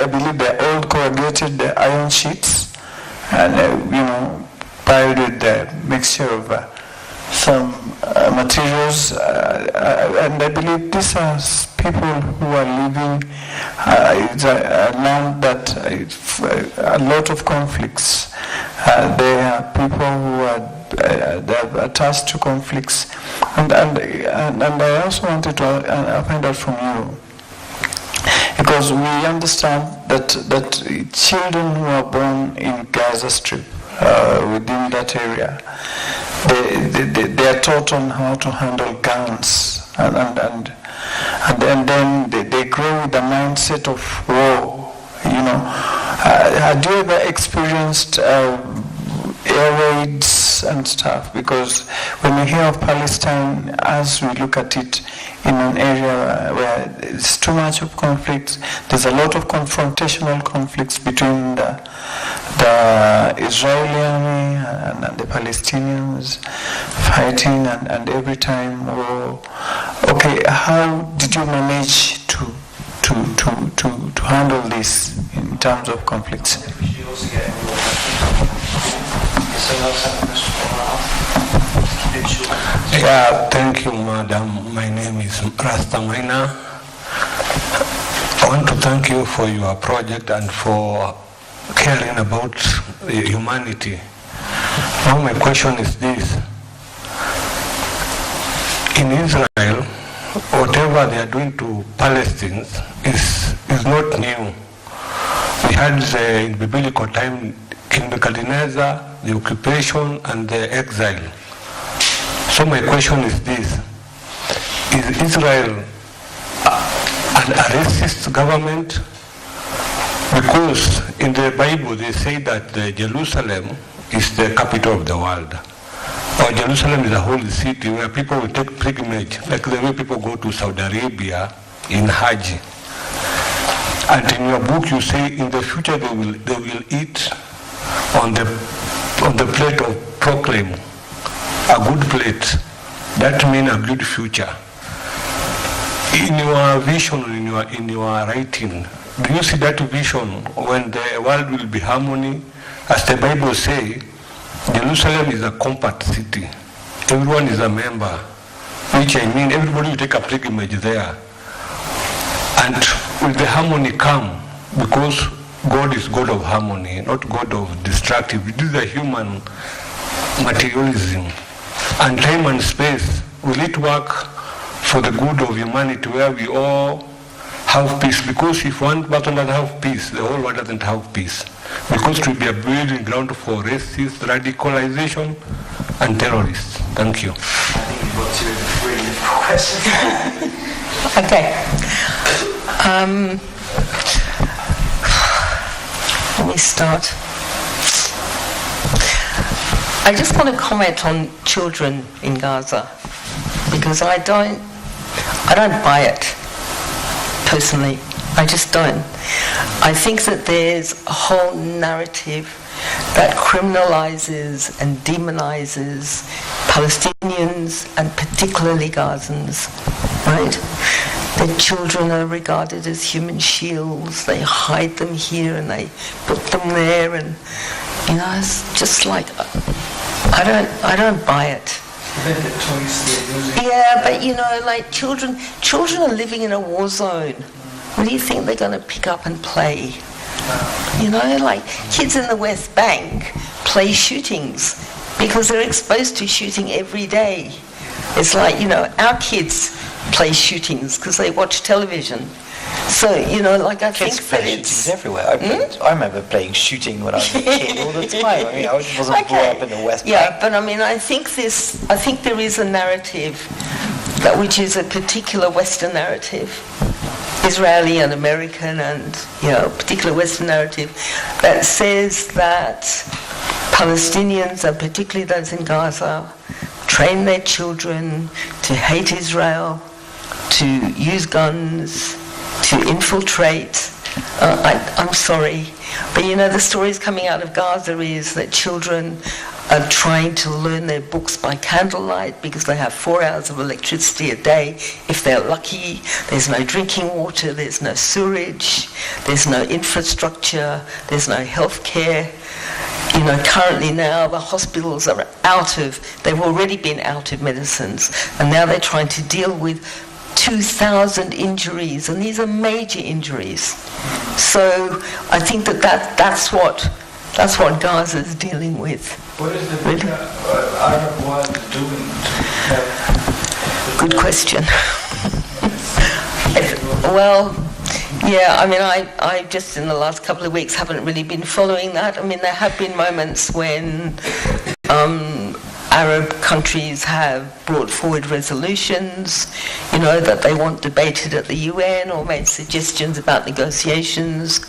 believe they're old corrugated iron sheets, and piled with the mixture of some materials, and I believe these are people who are living it's a land that a lot of conflicts. They are people who are attached to conflicts, and I also wanted to find out from you, because we understand that children who are born in Gaza Strip, within that area, they are taught on how to handle guns, and then they grow with the mindset of war. Have you ever experienced air raids and stuff? Because when we hear of Palestine, as we look at it in an area where it's too much of conflict, there's a lot of confrontational conflicts between the Israeli army and the Palestinians fighting, and every time war. Okay, how did you manage to handle this in terms of conflicts? Yeah, thank you, madam. My name is Rasta Maina. I want to thank you for your project and for caring about humanity. Now my question is this. In Israel, whatever they are doing to Palestinians is not new. We had in biblical time King Nebuchadnezzar, the occupation and the exile. So my question is this: is Israel a racist government? Because in the Bible they say that Jerusalem is the capital of the world. Or Jerusalem is a holy city where people will take pilgrimage, like the way people go to Saudi Arabia in Hajj. And in your book you say in the future they will eat on the plate of proclaim, a good plate. That means a good future. In your vision, in your writing, do you see that vision when the world will be harmony? As the Bible says, Jerusalem is a compact city. Everyone is a member, which I mean everybody will take a pilgrimage there. And will the harmony come? Because God is God of harmony, not God of destructive. This is a human materialism. And time and space, will it work for the good of humanity where we all have peace? Because if one person doesn't have peace, the whole world doesn't have peace. Because it will be a breeding ground for racist radicalization and terrorists. Thank you. What's your really difficult question? Okay. Let me start. I just want to comment on children in Gaza because I don't buy it personally. I just don't. I think that there's a whole narrative that criminalizes and demonizes Palestinians and particularly Gazans, right? Their children are regarded as human shields. They hide them here and they put them there, and it's just like I don't buy it. Yeah, but like children are living in a war zone. What do you think they're going to pick up and play? Like kids in the West Bank play shootings because they're exposed to shooting every day. It's like, our kids play shootings because they watch television. So, like I kids think play that it's... shootings everywhere. I remember playing shooting when I was a kid all the time. I mean, I wasn't brought up in the West Bank. Yeah, but I think there is a narrative which is a particular Western narrative, Israeli and American and, particular Western narrative that says that Palestinians, and particularly those in Gaza, train their children to hate Israel, to use guns, to infiltrate. I'm sorry, but the stories coming out of Gaza is that children are trying to learn their books by candlelight because they have 4 hours of electricity a day. If they're lucky, there's no drinking water, there's no sewerage, there's no infrastructure, there's no health care. Currently now the hospitals are they've already been out of medicines, and now they're trying to deal with 2,000 injuries, and these are major injuries. So I think that's what Gaza's dealing with. What is the Arab world doing to Good question. Well, yeah, I just in the last couple of weeks haven't really been following that. There have been moments when Arab countries have brought forward resolutions, that they want debated at the UN or made suggestions about negotiations.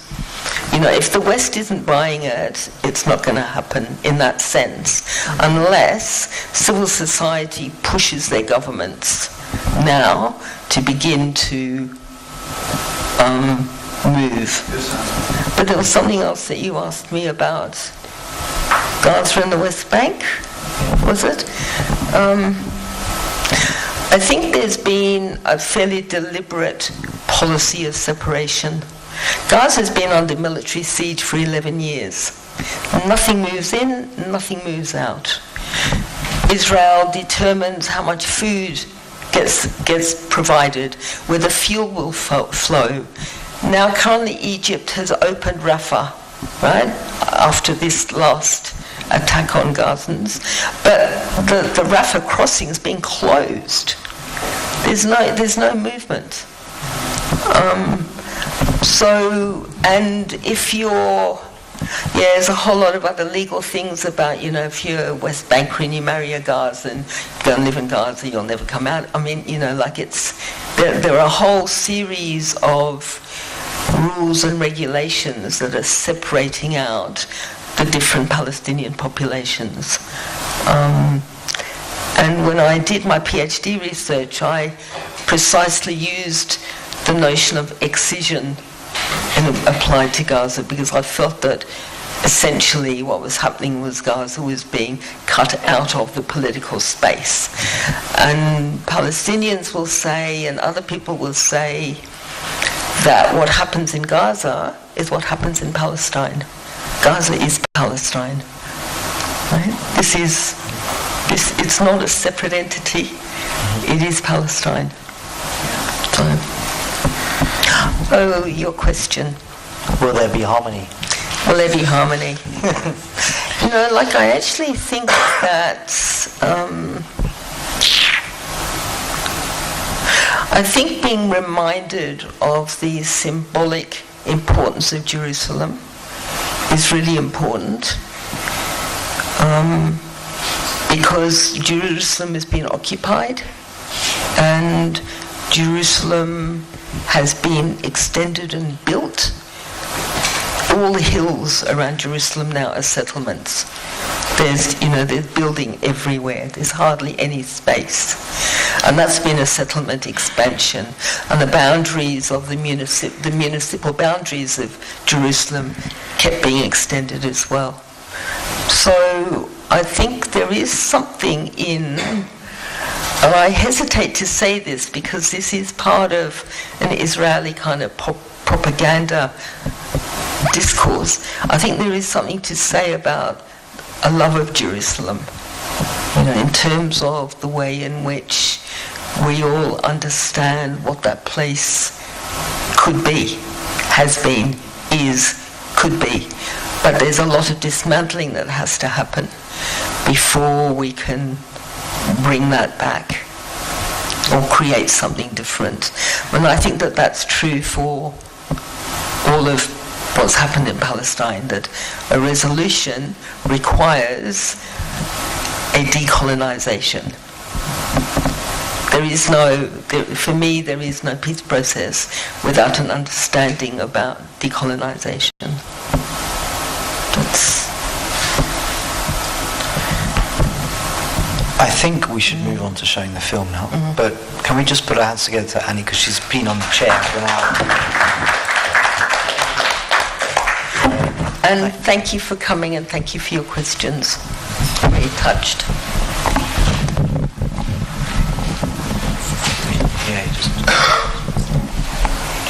If the West isn't buying it, it's not going to happen in that sense, unless civil society pushes their governments now to begin to move. But there was something else that you asked me about Gaza and the West Bank, was it? I think there's been a fairly deliberate policy of separation. Gaza's been under military siege for 11 years. Nothing moves in, nothing moves out. Israel determines how much food gets provided, where the fuel will flow. Now currently Egypt has opened Rafah, right, after this last attack on Gazans, but the Rafah crossing's been closed. There's no movement. And if there's a whole lot of other legal things about, if you're a West Banker and you marry a Gazan, you go and live in Gaza, you'll never come out. There are a whole series of rules and regulations that are separating out the different Palestinian populations. And when I did my PhD research, I precisely used the notion of excision and applied to Gaza because I felt that essentially what was happening was Gaza was being cut out of the political space. And Palestinians will say, and other people will say, that what happens in Gaza is what happens in Palestine. Gaza is Palestine. Right? It's not a separate entity. It is Palestine. Oh, your question. Will there be harmony? Will there be harmony? I actually think that I think being reminded of the symbolic importance of Jerusalem is really important. because Jerusalem has been occupied and Jerusalem has been extended and built. All the hills around Jerusalem now are settlements. There's building everywhere. There's hardly any space. And that's been a settlement expansion. And the boundaries of the municipal boundaries of Jerusalem kept being extended as well. So I think there is something in, and I hesitate to say this because this is part of an Israeli kind of propaganda discourse. I think there is something to say about a love of Jerusalem, in terms of the way in which we all understand what that place could be, has been, is, could be. But there's a lot of dismantling that has to happen before we can bring that back or create something different. And I think that that's true for all of what's happened in Palestine, that a resolution requires a decolonization. For me, there is no peace process without an understanding about decolonization. I think we should move on to showing the film now, but can we just put our hands together to Annie, because she's been on the chair for an hour. And thank you for coming, and thank you for your questions. I'm very touched. Yeah, just...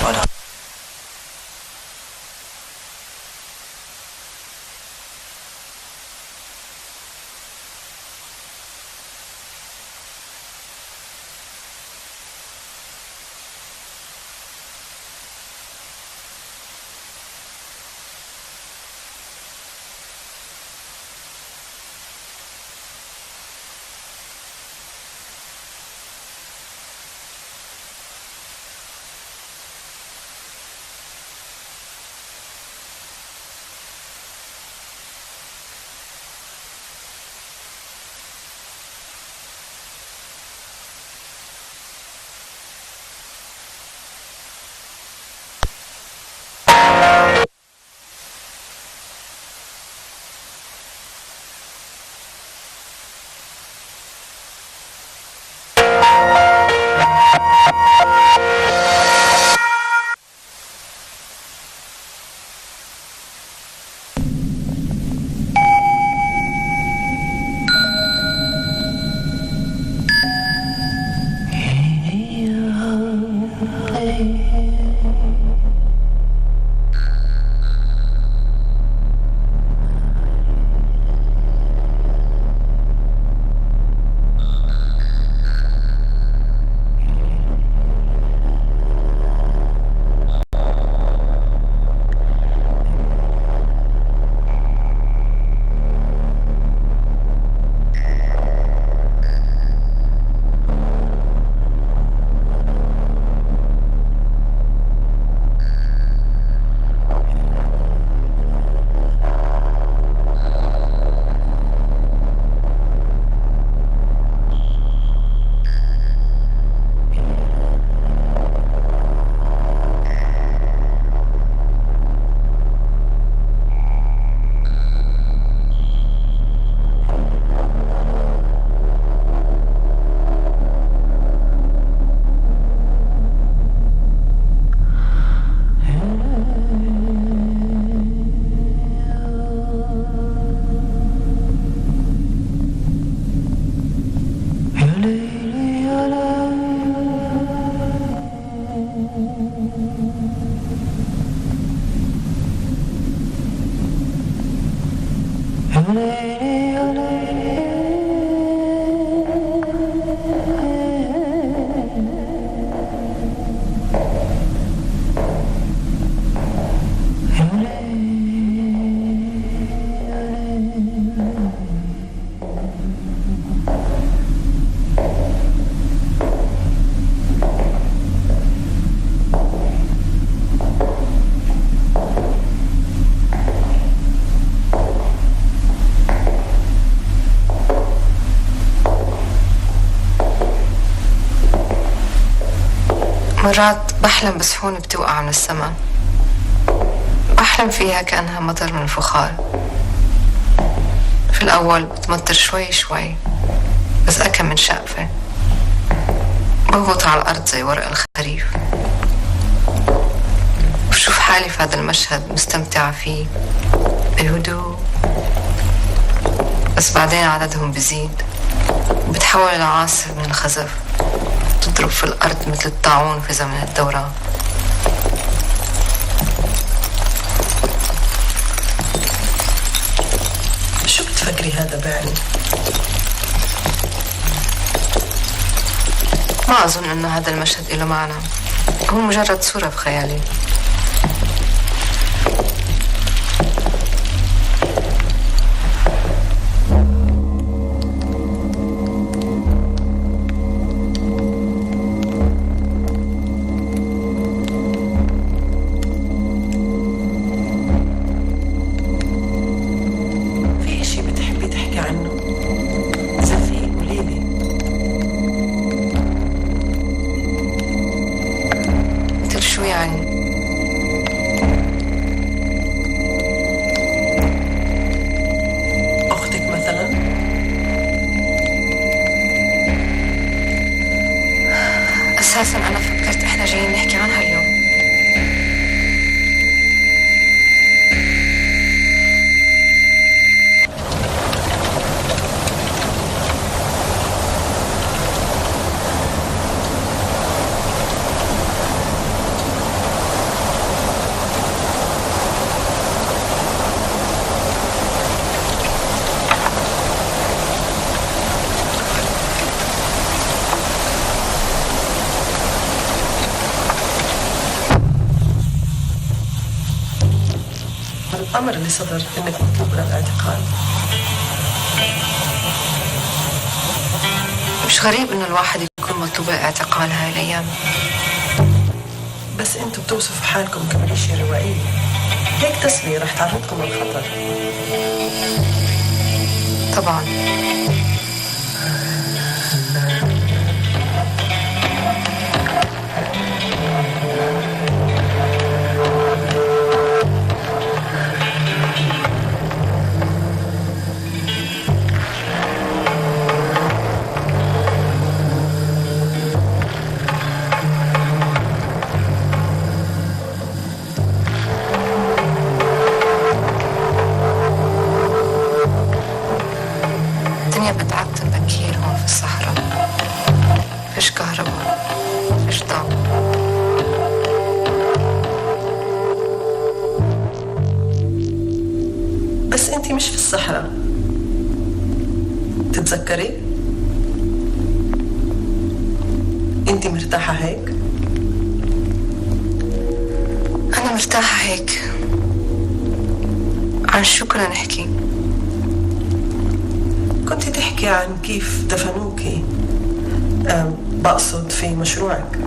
Why not? مرات بحلم بسحون بتوقع من السماء، بحلم فيها كأنها مطر من الفخار. في الأول بتمطر شوي شوي بس أكم من شقفة، بهبط على الأرض زي ورق الخريف. بشوف حالي في هذا المشهد مستمتعة فيه بهدوء، بس بعدين عددهم بيزيد وبتحول إلى عاصف من الخزف تضرب في الأرض مثل الطاعون في زمن الدوران. شو بتفكري هذا بعني؟ ما أظن أنه هذا المشهد له معنى، هو مجرد صورة في خيالي. في إشي بتحبي تحكي عنه؟ إذا في قوليلي. مثل شو يعني؟ أختك مثلا؟ أساساً أنا فكرت إحنا جايين نحكي عنها اليوم. الأمر اللي صدر إنك مطلوب للاعتقال. مش غريب إنه الواحد يكون مطلوب الاعتقال هاي الأيام. بس انتوا بتوصفوا حالكم كميليشيا روائية، هيك تسمية رح تعرضكم للخطر. طبعاً الدنيا بتعتم بكير هون في الصحراء، فيش كهرباء، فيش ضوء. بس انتي مش في الصحراء، تتذكري؟ انتي مرتاحة هيك؟ أنا مرتاحة هيك. عن شو كنا نحكي؟ كنت تحكي عن كيف دفنوكي، بقصد في مشروعك.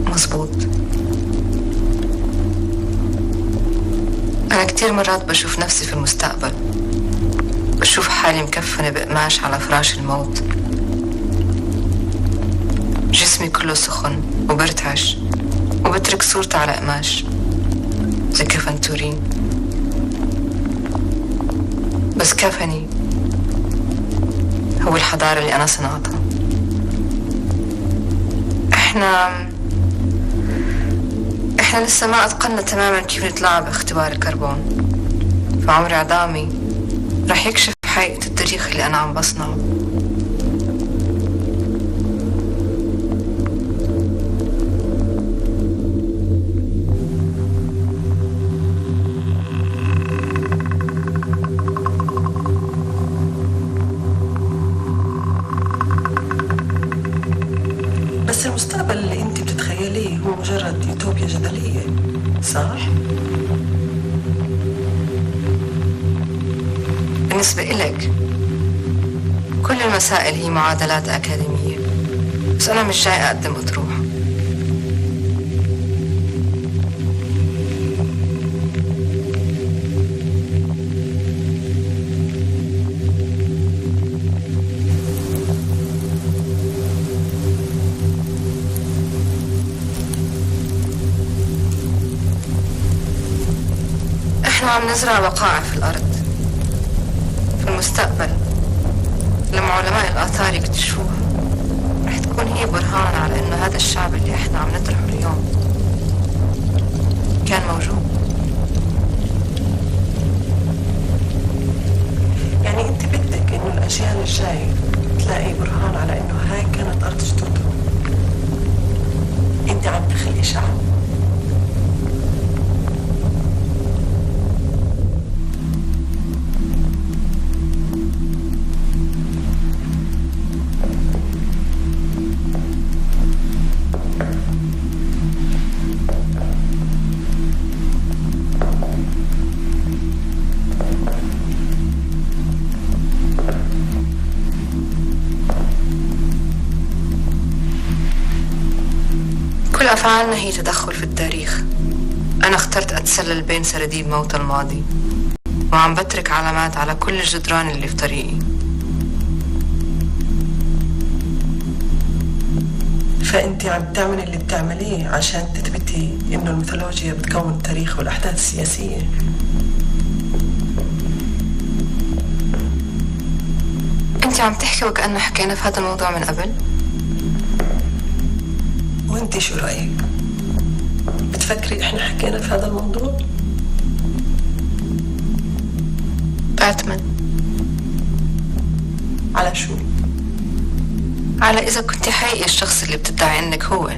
مزبوط. أنا كتير مرات بشوف نفسي في المستقبل، بشوف حالي مكفنة بقماش على فراش الموت، جسمي كله سخن وبرتعش وبترك صورتي على قماش زي كفن تورين. بس كفني هو الحضارة اللي أنا صنعتها. إحنا لسه ما أتقنا تماما كيف نتلاعب باختبار الكربون، فعمر إعدامي رح يكشف حقيقة التاريخ اللي أنا عم بصنعه. بس المستقبل اللي انتي بتتخيليه هو مجرد يوتوبيا جدلية، صح؟ بالنسبة إلك كل المسائل هي معادلات أكاديمية، بس أنا مش جاي أقدم أطروحة. عم نزرع وقائع في الأرض. في المستقبل لما علماء الآثار يكتشفوها رح تكون هي برهان على إنه هذا الشعب اللي إحنا عم نطرحه اليوم كان موجود. يعني انت بدك انه الاجيال الجاية تلاقي برهان على انه هاي كانت ارض جدودهم. انت عم تخلقي شعب. كل أفعالنا هي تدخل في التاريخ. أنا اخترت أتسلل بين سراديب موت الماضي وعم بترك علامات على كل الجدران اللي في طريقي. فانت عم تعملي اللي بتعمليه عشان تثبتي انه الميثولوجيا بتكون التاريخ والاحداث السياسية. أنت عم تحكي وكأننا حكينا في هذا الموضوع من قبل. وانت شو رأيك؟ بتفكري احنا حكينا في هذا الموضوع؟ بعتمد على شو؟ على إذا كنت حقيقي الشخص اللي بتدعي إنك هو.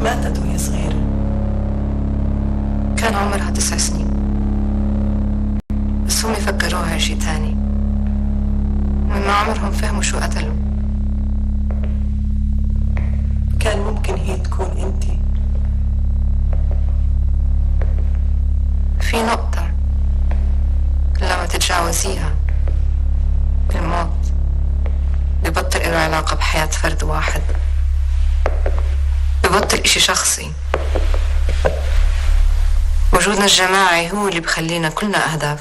ماتت وهي صغيرة. كان عمرها 9 سنين، بس هم فكروها شي تاني. من ما عمرهم فهموا شو قتلوا. كان ممكن هي تكون انتي. في نقطة لما تتجاوزيها الموت ببطل له علاقة بحياة فرد واحد، ببطل اشي شخصي. وجودنا الجماعي هو اللي بخلينا كلنا أهداف.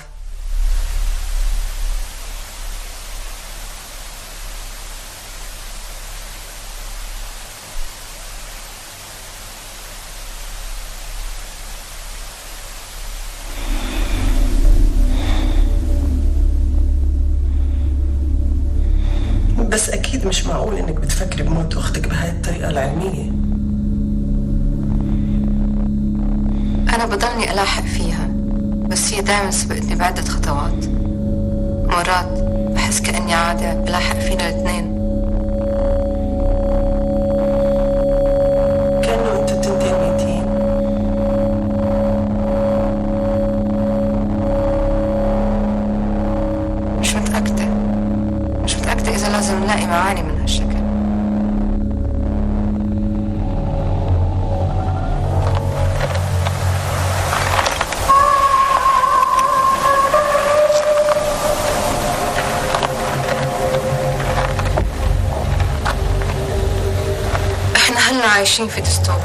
بس أكيد مش معقول إنك بتفكري بموت أختك بهاي الطريقة العلمية. أنا بضلني ألاحق فيها، بس هي دايما سبقتني بعدة خطوات. مرات بحس كأني عادة بلاحق فينا الاثنين. كأنه انتوا التنتين ميتين. مش متأكدة إذا لازم نلاقي معاني من هالشكل. احنا هلنا عايشين في ديستوبيا،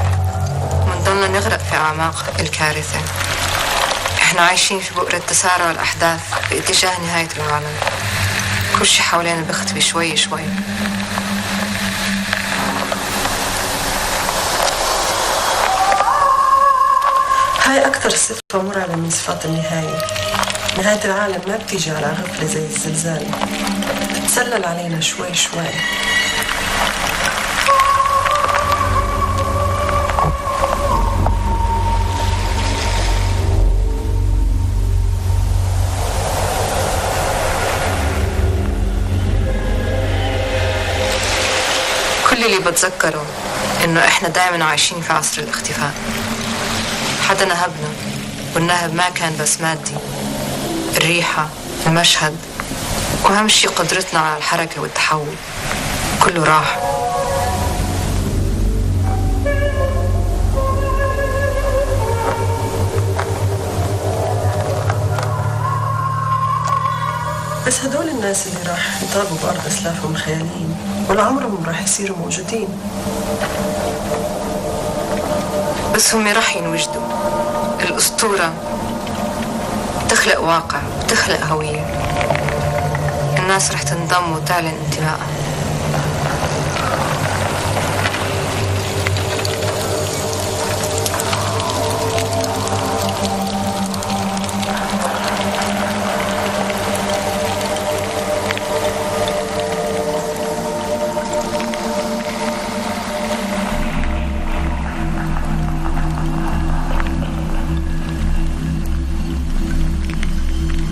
ومنضلنا نغرق في أعماق الكارثة. احنا عايشين في بؤرة تسارع الأحداث باتجاه نهاية العالم. كل شي حوالينا بيختفي شوي شوي. هاي أكثر صفة مرعبة من صفات النهاية. نهاية العالم ما بتيجي على غفلة زي الزلزال، بتتسلل علينا شوي شوي. كل اللي بتذكره إنه إحنا دائما عايشين في عصر الاختفاء. حدا نهبنا، والنهب ما كان بس مادي، الريحة، المشهد، وأهم شي قدرتنا على الحركة والتحول، كله راح. بس هدول الناس اللي راح يطالبوا بأرض أسلافهم الخياليين ولا عمرهم راح يصيروا موجودين. بس هم راح ينوجدوا. الأسطورة تخلق واقع وتخلق هوية. الناس رح تنضم وتعلن انتمائها.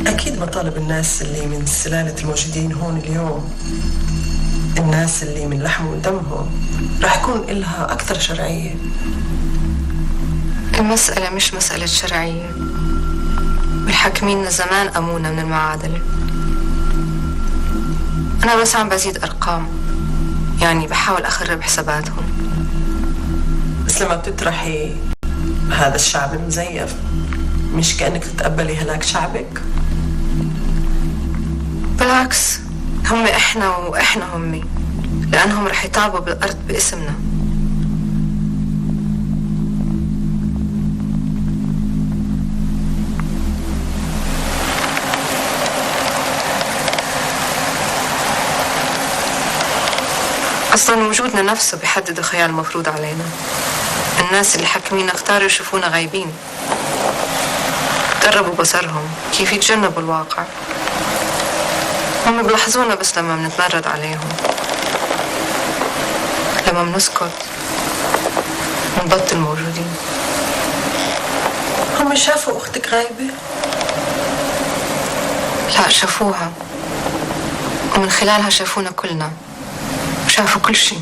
أكيد مطالب الناس اللي من سلالة الموجودين هون اليوم، الناس اللي من لحم ودمهم، راح يكون إلها أكثر شرعية. المسألة مش مسألة شرعية، والحاكمين زمان أمونا من المعادلة. أنا بس عم بزيد أرقام، يعني بحاول أخرب حساباتهم. بس لما بتطرحي هذا الشعب المزيف، مش كأنك تتقبلي هلاك شعبك؟ بالعكس، هم إحنا وإحنا هم، لأنهم رح يتعبوا بالأرض باسمنا. أصلاً وجودنا نفسه بيحدد الخيال المفروض علينا. الناس اللي حاكمينا اختاروا يشوفونا غايبين، دربوا بصرهم كيف يتجنبوا الواقع. هم بيلاحظونا بس لما بنتمرد عليهم، لما بنسكت بنبطل موجودين. هم شافوا أختك غايبة؟ لا، شافوها، ومن خلالها شافونا كلنا، وشافوا كل شيء.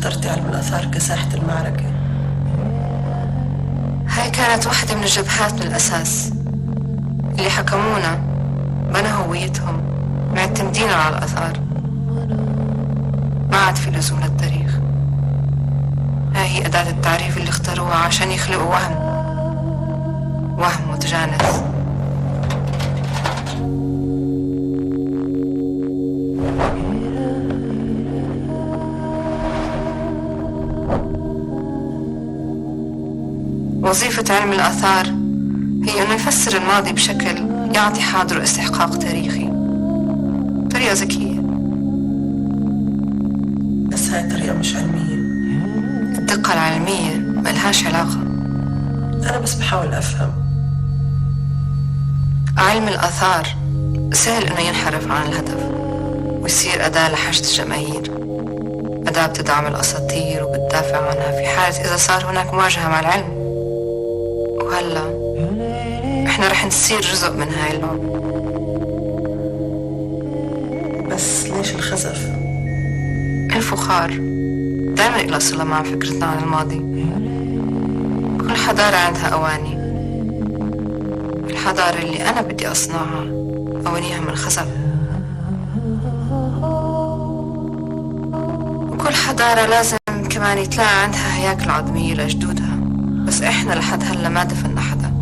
اخترتي علم الآثار كساحة المعركة؟ هاي كانت واحدة من الجبهات من الأساس. اللي حكمونا بنوا هويتهم معتمدين على الآثار، ما عاد في لزوم للتاريخ. هاي هي أداة التعريف اللي اختاروها عشان يخلقوا وهم متجانس. وظيفة علم الآثار هي أنه يفسر الماضي بشكل يعطي حاضره استحقاق تاريخي بطريقة ذكية. بس هاي طريقة مش علمية. الدقة العلمية ملهاش علاقة. أنا بس بحاول أفهم. علم الآثار سهل إنه ينحرف عن الهدف ويصير أداة لحشد الجماهير، أداة بتدعم الأساطير وبتدافع عنها في حالة إذا صار هناك مواجهة مع العلم. وهلا إحنا رح نصير جزء من هاي اللعبة. بس ليش الخزف؟ الفخار دائما إلى صلة مع فكرتنا عن الماضي. كل حضارة عندها أواني. الحضارة اللي أنا بدي أصنعها أوانيها من خزف، وكل حضارة لازم كمان يتلاقى عندها هياكل عظمية لجدودها، بس إحنا لحد هلا ما دفنا حدا.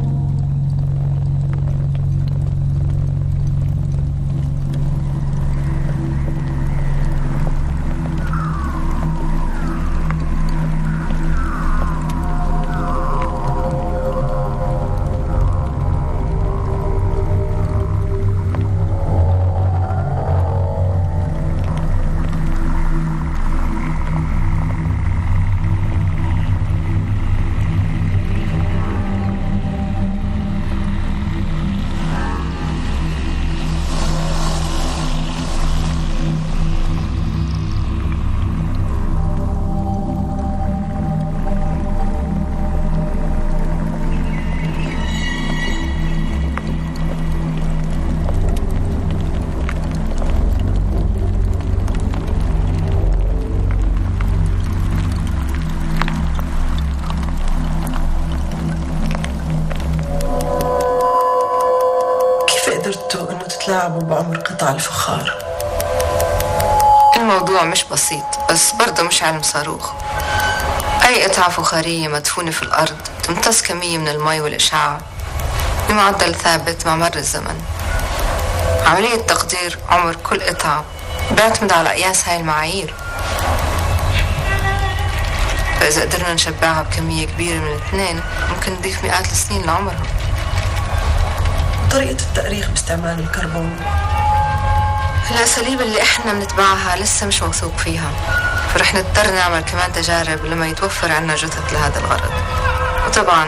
تتلاعبوا بعمر قطع الفخار؟ الموضوع مش بسيط، بس برضه مش علم صاروخ. أي قطعة فخارية مدفونة في الأرض تمتص كمية من المي والإشعاع بمعدل ثابت مع مر الزمن. عملية تقدير عمر كل قطعة بيعتمد على قياس هاي المعايير، فإذا قدرنا نشبعها بكمية كبيرة من الاثنين ممكن نضيف مئات السنين لعمرها. طريقة التأريخ باستعمال الكربون، الأساليب اللي إحنا بنتبعها لسه مش موثوق فيها، فرح نضطر نعمل كمان تجارب لما يتوفر عنا جثث لهذا الغرض، وطبعا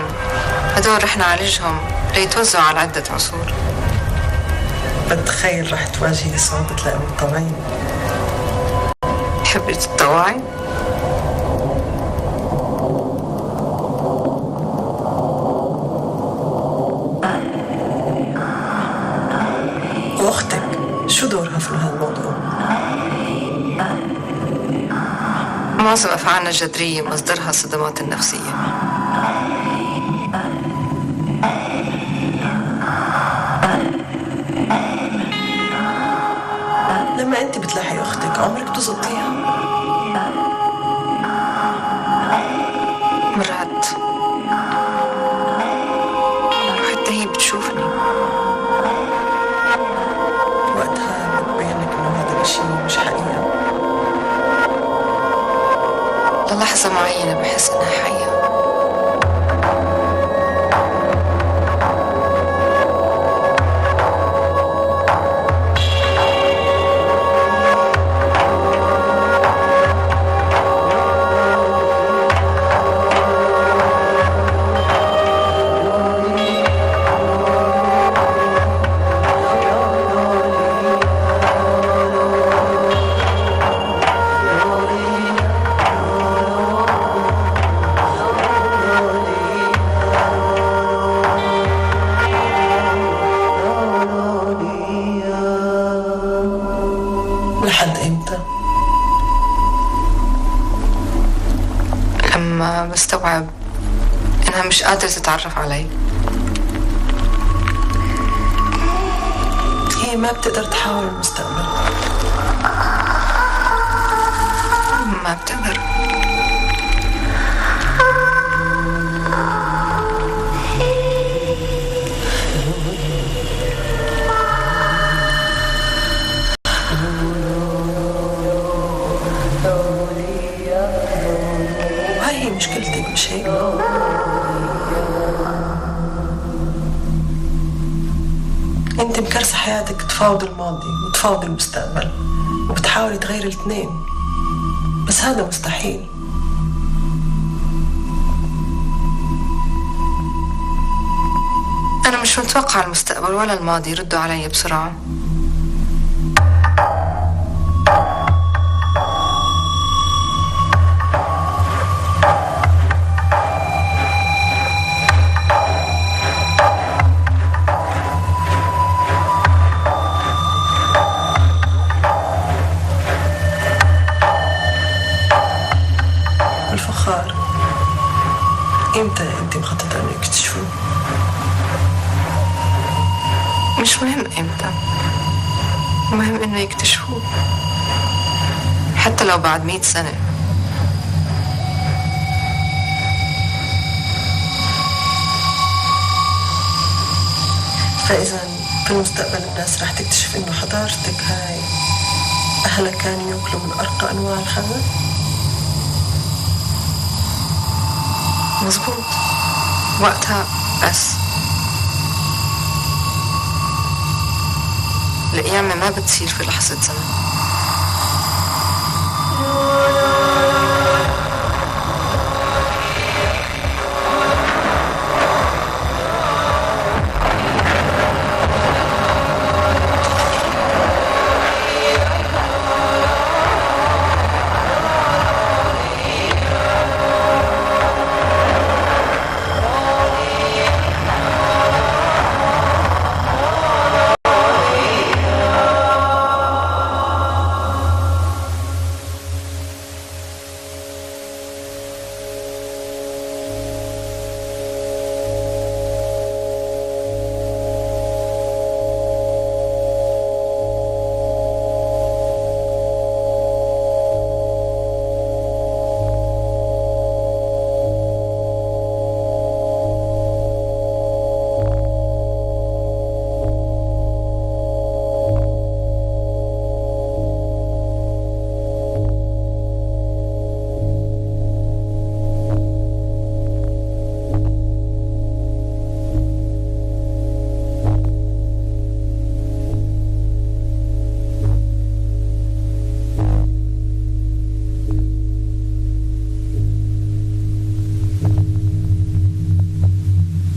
هدول رح نعالجهم ليتوزعوا على عدة عصور. بتخيل رح تواجهي صعوبة المتطوعين. تحبي تتطوعي؟ وأختك شو دورها في هذا الموضوع؟ معظم أفعالنا الجذرية مصدرها الصدمات النفسية. لما أنت بتلاحي أختك عمرك بتزقطيها؟ مرات وحتى هي بتشوفني. وقتها بتبين لك إنه هذا الشيء مش حقيقة. للحظة معينة بحس إنها حقيقة. لحد إمتى؟ لما بستوعب إنها مش قادرة تتعرف علي. هي ما بتقدر تحاول المستقبل. ما بتقدر. وهي هي مشكلتك مش هيك؟ انت مكرسة حياتك تفاوض الماضي وتفاوض المستقبل وبتحاولي تغير الاثنين، بس هذا مستحيل. أنا مش متوقع المستقبل ولا الماضي يردوا علي بسرعة. الفخار امتى انت مخططة انك تشوفوه؟ مش مهم إمتى، المهم إنه يكتشفوه حتى لو بعد 100 سنة. فإذا في المستقبل الناس راح تكتشف إنه حضارتك هاي أهلها كانوا يأكلوا من أرقى أنواع الخبز؟ مزبوط، وقتها بس القيامة ما بتصير في لحظة زمن.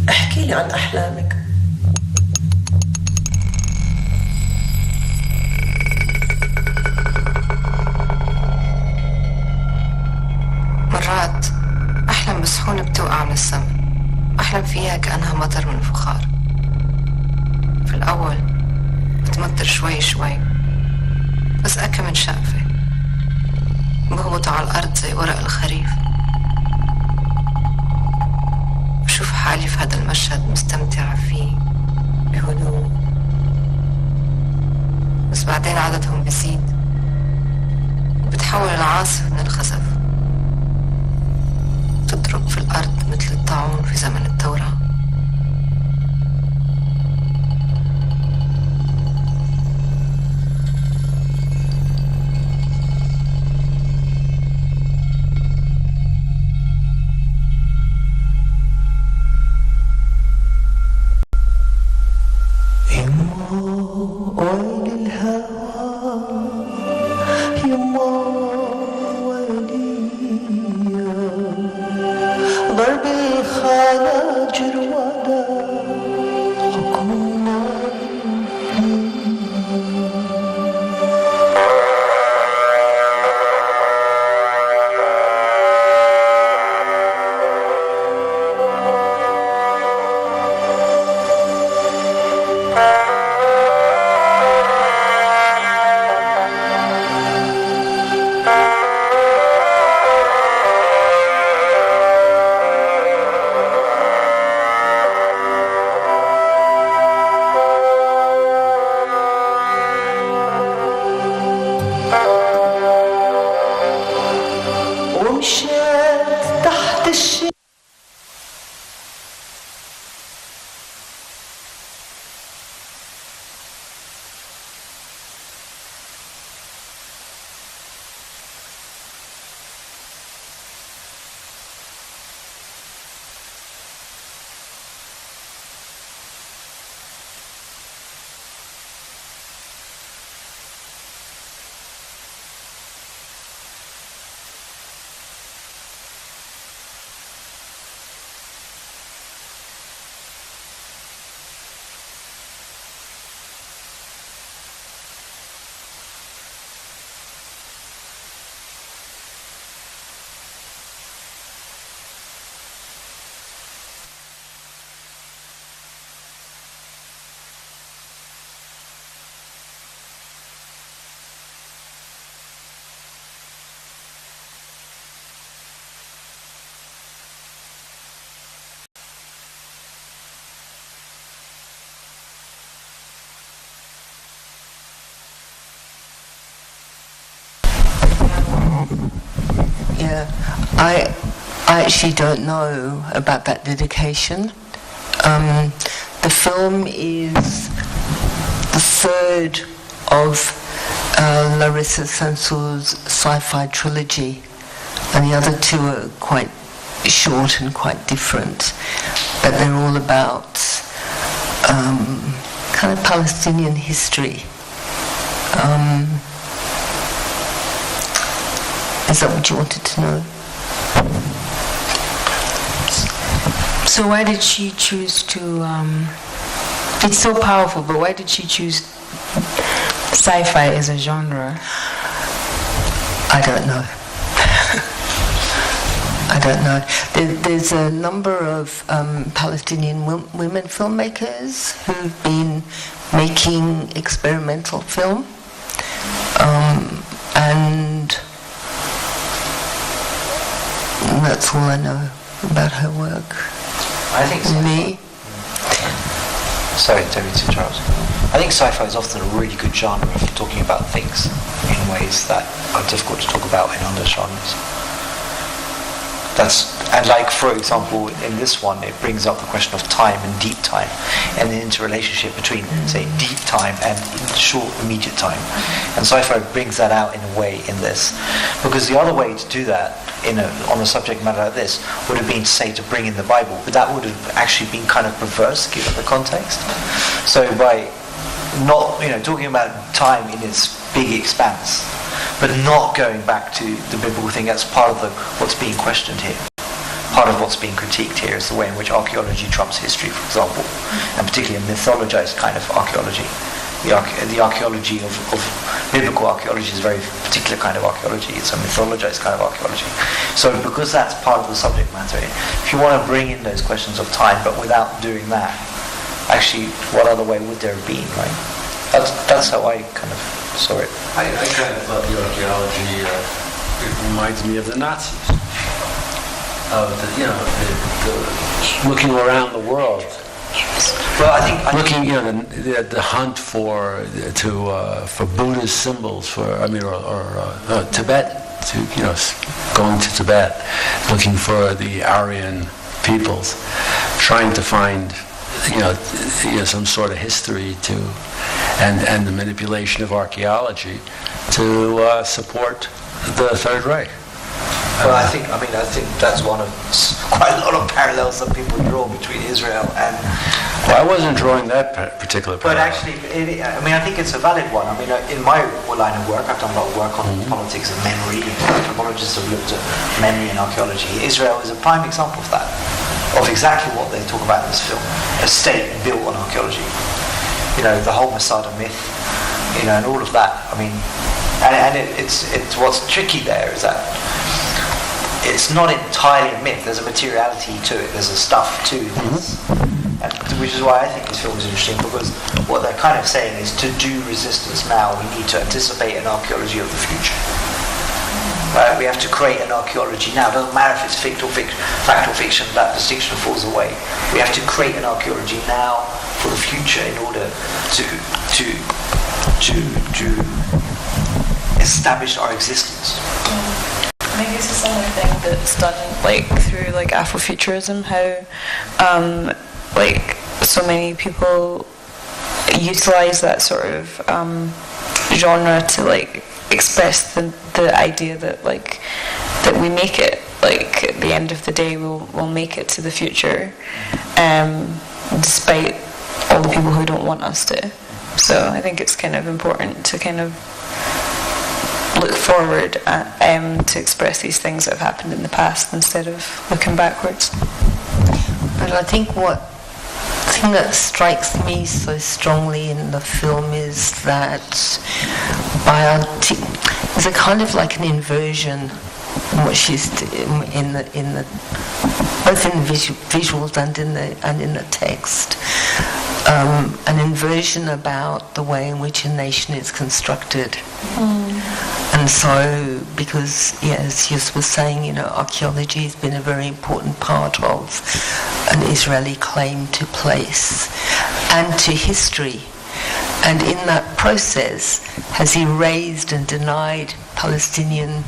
احكيلي عن أحلامك. مرات أحلم بسحونة بتوقع من السما، أحلم فيها كأنها مطر من فخار. في الأول بتمطر شوي شوي، بس أكا من شقفة بهبطوا على الأرض زي ورق الخريف. بشوف حالي في هذا المشهد مستمتعة فيه بهدوء، بس بعدين عددهم بيزيد وبتحول العاصفة من الخزف، تضرب في الأرض مثل الطاعون في زمن التوراة. ضرب الخناجر ودا حكمنا ومشيت تحت الشمس. Yeah, I actually don't know about that dedication. The film is the third of Larissa Sansour's sci-fi trilogy, and the other two are quite short and quite different, but they're all about kind of Palestinian history. Is that what you wanted to know? So why did she choose to, it's so powerful, but why did she choose sci-fi as a genre? I don't know. I don't know. There's a number of Palestinian women filmmakers who've been making experimental film, and that's all I know about her work. I think sorry, Toby, to Charles. I think sci-fi is often a really good genre for talking about things in ways that are difficult to talk about in other genres. And like, for example, in this one, it brings up the question of time and deep time, and the interrelationship between, say, deep time and short, immediate time. And sci-fi brings that out in a way in this, because the other way to do that on a subject matter like this would have been, say, to bring in the Bible, but that would have actually been kind of perverse given the context. So by not, talking about time in its big expanse, but not going back to the biblical thing, that's part of what's being questioned here. Part of what's being critiqued here is the way in which archaeology trumps history, for example, and particularly a mythologized kind of archaeology. The archaeology of biblical archaeology is a very particular kind of archaeology. It's a mythologized kind of archaeology. So because that's part of the subject matter, if you want to bring in those questions of time, but without doing that, actually, what other way would there have been, right? That's how I kind of saw it. I kind of thought the archaeology it reminds me of the Nazis. Of the looking around the world. Well, I think looking, the hunt for Buddhist symbols, or Tibet, going to Tibet, looking for the Aryan peoples, trying to find, some sort of history and the manipulation of archaeology to support the Third Reich. Well, I think that's one of quite a lot of parallels that people draw between Israel and. Well, I wasn't drawing that particular parallel. But actually, I think it's a valid one. In my line of work, I've done a lot of work on politics and memory. Anthropologists have looked at memory and archaeology. Israel is a prime example of that, of exactly what they talk about in this film: a state built on archaeology. The whole Masada myth, and all of that. It's what's tricky there is that. It's not entirely a myth. There's a materiality to it. There's a stuff to this, which is why I think this film is interesting, because what they're kind of saying is to do resistance now, we need to anticipate an archaeology of the future. Right? We have to create an archaeology now. It doesn't matter if it's fact or fiction. That distinction falls away. We have to create an archaeology now for the future in order to establish our existence. Maybe it's a similar thing that's done through Afrofuturism, how so many people utilize that sort of genre to express the idea that that we make it, at the end of the day we'll make it to the future, despite all the people who don't want us to. So I think it's kind of important to kind of look forward to express these things that have happened in the past instead of looking backwards. But I think the thing that strikes me so strongly in the film is that there's a kind of an inversion in what she's in the both in the visuals and in the text. An inversion about the way in which a nation is constructed. And so, because, as Yus was saying, archaeology has been a very important part of an Israeli claim to place and to history. And in that process has erased and denied Palestinian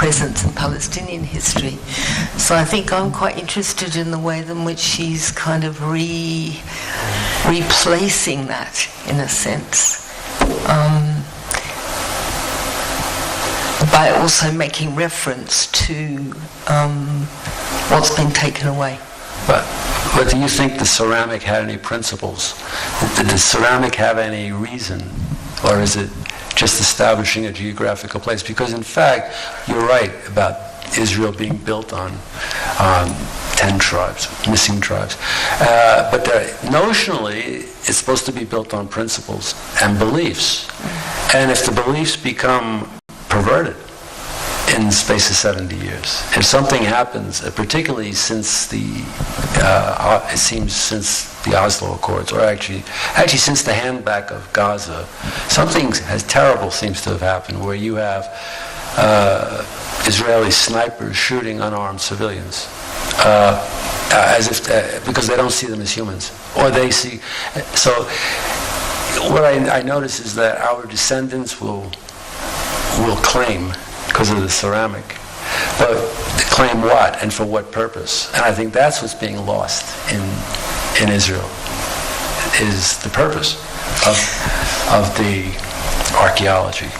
presence in Palestinian history. So I think I'm quite interested in the way in which she's kind of replacing that, in a sense, by also making reference to what's been taken away. But do you think the ceramic had any principles? Did the ceramic have any reason? Or is it just establishing a geographical place? Because in fact, you're right about Israel being built on 10 tribes, missing tribes. But notionally, it's supposed to be built on principles and beliefs. And if the beliefs become perverted in the space of 70 years, if something happens, particularly since it seems since the Oslo Accords, or actually since the handback of Gaza, something terrible seems to have happened, where you have Israeli snipers shooting unarmed civilians, as if because they don't see them as humans, or they see. So what I notice is that our descendants will claim, because of the ceramic, but claim what and for what purpose? And I think that's what's being lost in Israel, is the purpose of the archaeology.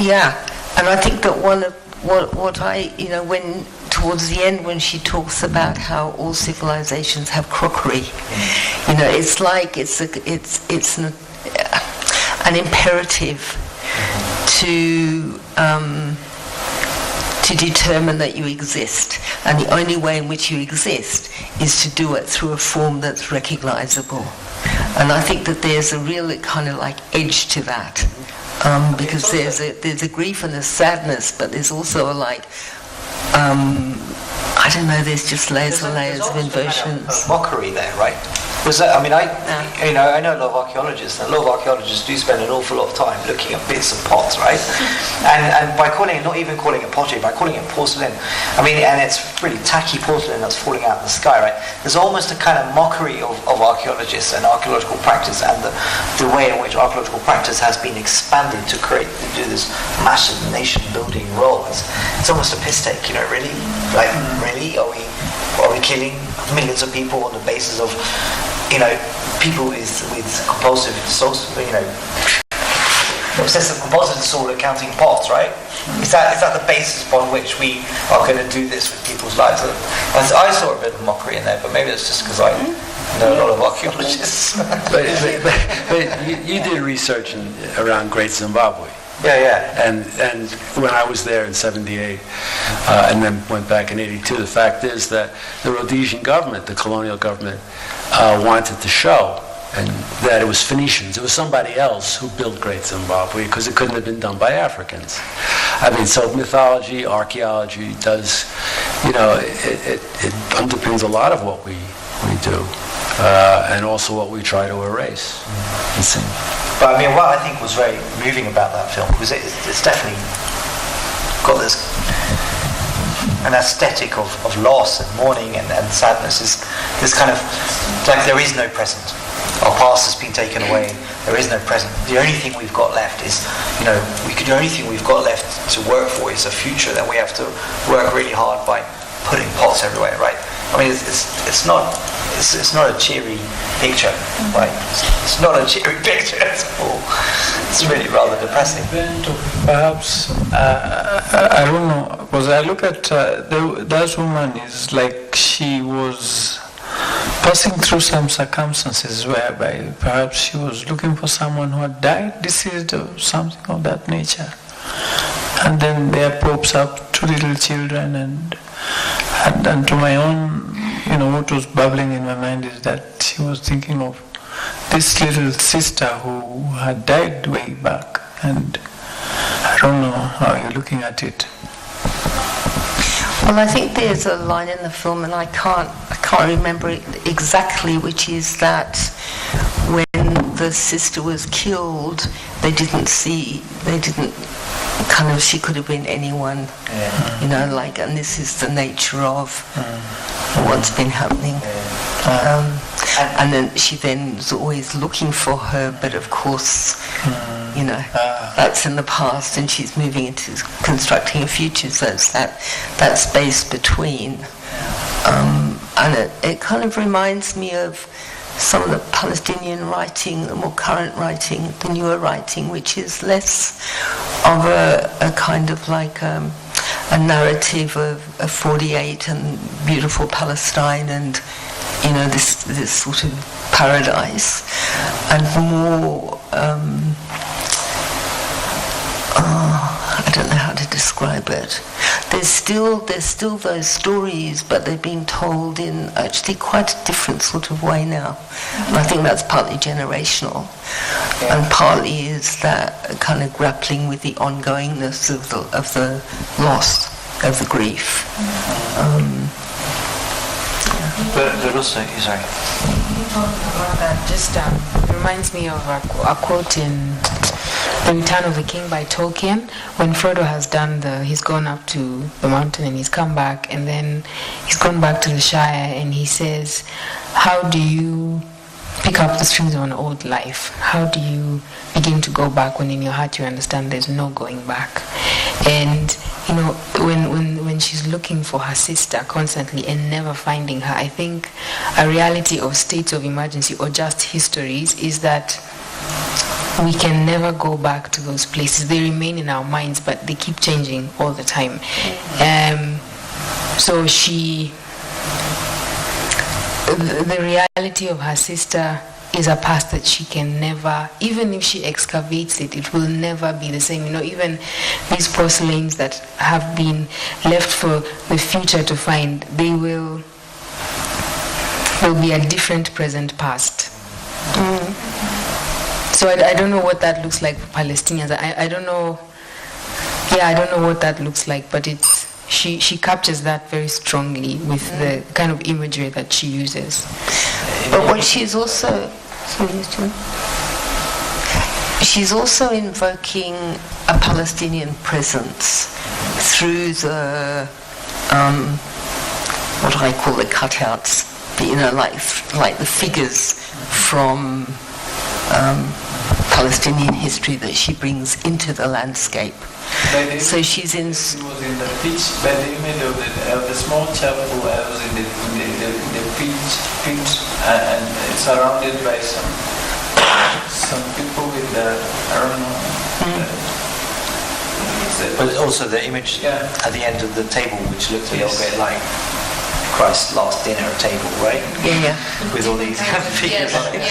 Yeah, and I think that one of what I, when towards the end, when she talks about how all civilizations have crockery, it's like it's an imperative to determine that you exist, and the only way in which you exist is to do it through a form that's recognizable. And I think that there's a real kind of like edge to that, because there's a grief and a sadness, but there's also a I don't know, there's just layers and layers of inversions. A mockery there, right? Was that, I know a lot of archaeologists, and a lot of archaeologists do spend an awful lot of time looking at bits of pots, right? And by not even calling it pottery, by calling it porcelain, and it's really tacky porcelain that's falling out of the sky, right? There's almost a kind of mockery of archaeologists and archaeological practice, and the way in which archaeological practice has been expanded to do this massive nation-building role. It's almost a piss take, really? Like, really? Are we killing millions of people on the basis of people with compulsive obsessive compulsive disorder counting pots, right? Is that the basis upon which we are going to do this with people's lives? I saw a bit of mockery in there, but maybe it's just because I know a lot of archaeologists. but you did research around Great Zimbabwe. Yeah. And when I was there in 78, and then went back in 82, the fact is that the Rhodesian government, the colonial government, wanted to show and that it was Phoenicians. It was somebody else who built Great Zimbabwe, because it couldn't have been done by Africans. So mythology, archaeology does, it underpins a lot of what we do, and also what we try to erase. But what I think was very moving about that film was it's definitely got an aesthetic of loss and mourning and sadness. This kind of like there is no present. Our past has been taken away. There is no present. The only thing we've got left is, the only thing we've got left to work for is a future that we have to work really hard by putting pots everywhere, right? It's not a cheery picture, right? It's not a cheery picture at all. It's really rather depressing. Perhaps, I don't know, because I look at that woman is like she was passing through some circumstances whereby perhaps she was looking for someone who had died, deceased, or something of that nature. And then there pops up two little children, and to my own, what was bubbling in my mind is that she was thinking of this little sister who had died way back, and I don't know how you're looking at it. Well, I think there's a line in the film, and I can't remember it exactly, which is that when the sister was killed, she could have been anyone, and this is the nature of what's been happening. And then she then was always looking for her, but of course, you know, that's in the past, and she's moving into constructing a future. So it's that space between, and it kind of reminds me of some of the Palestinian writing, the more current writing, the newer writing, which is less of a kind of like a narrative of 48 and beautiful Palestine and, you know, this sort of paradise, and more, I don't know how to describe it. There's still those stories, but they're being told in actually quite a different sort of way now. And I think that's partly generational, and partly is that kind of grappling with the ongoingness of the loss, of the grief. But also, sorry. About that just reminds me of a quote in The Return of the King by Tolkien, when Frodo has he's gone up to the mountain and he's come back, and then he's gone back to the Shire, and he says, how do you pick up the streams of an old life? How do you begin to go back when in your heart you understand there's no going back? And you know, when she's looking for her sister constantly and never finding her, I think a reality of states of emergency or just histories is that we can never go back to those places. They remain in our minds, but they keep changing all the time. So the reality of her sister is a past that she can never, even if she excavates it, it will never be the same. You know, even these porcelains that have been left for the future to find, there'll be a different present past. So I don't know what that looks like for Palestinians. I don't know. Yeah, I don't know what that looks like, but she captures that very strongly with the kind of imagery that she uses. But what she's also invoking a Palestinian presence through the what do I call the cutouts? Like the figures from Palestinian history that she brings into the landscape. So she's in. It was in the pitch, by the image of the small chapel. I was in the pitch, and it's surrounded by some people with the, I don't know. But also the image at the end of the table, which looks a little bit like Christ's last dinner table, right? Yeah. With all these figures on it.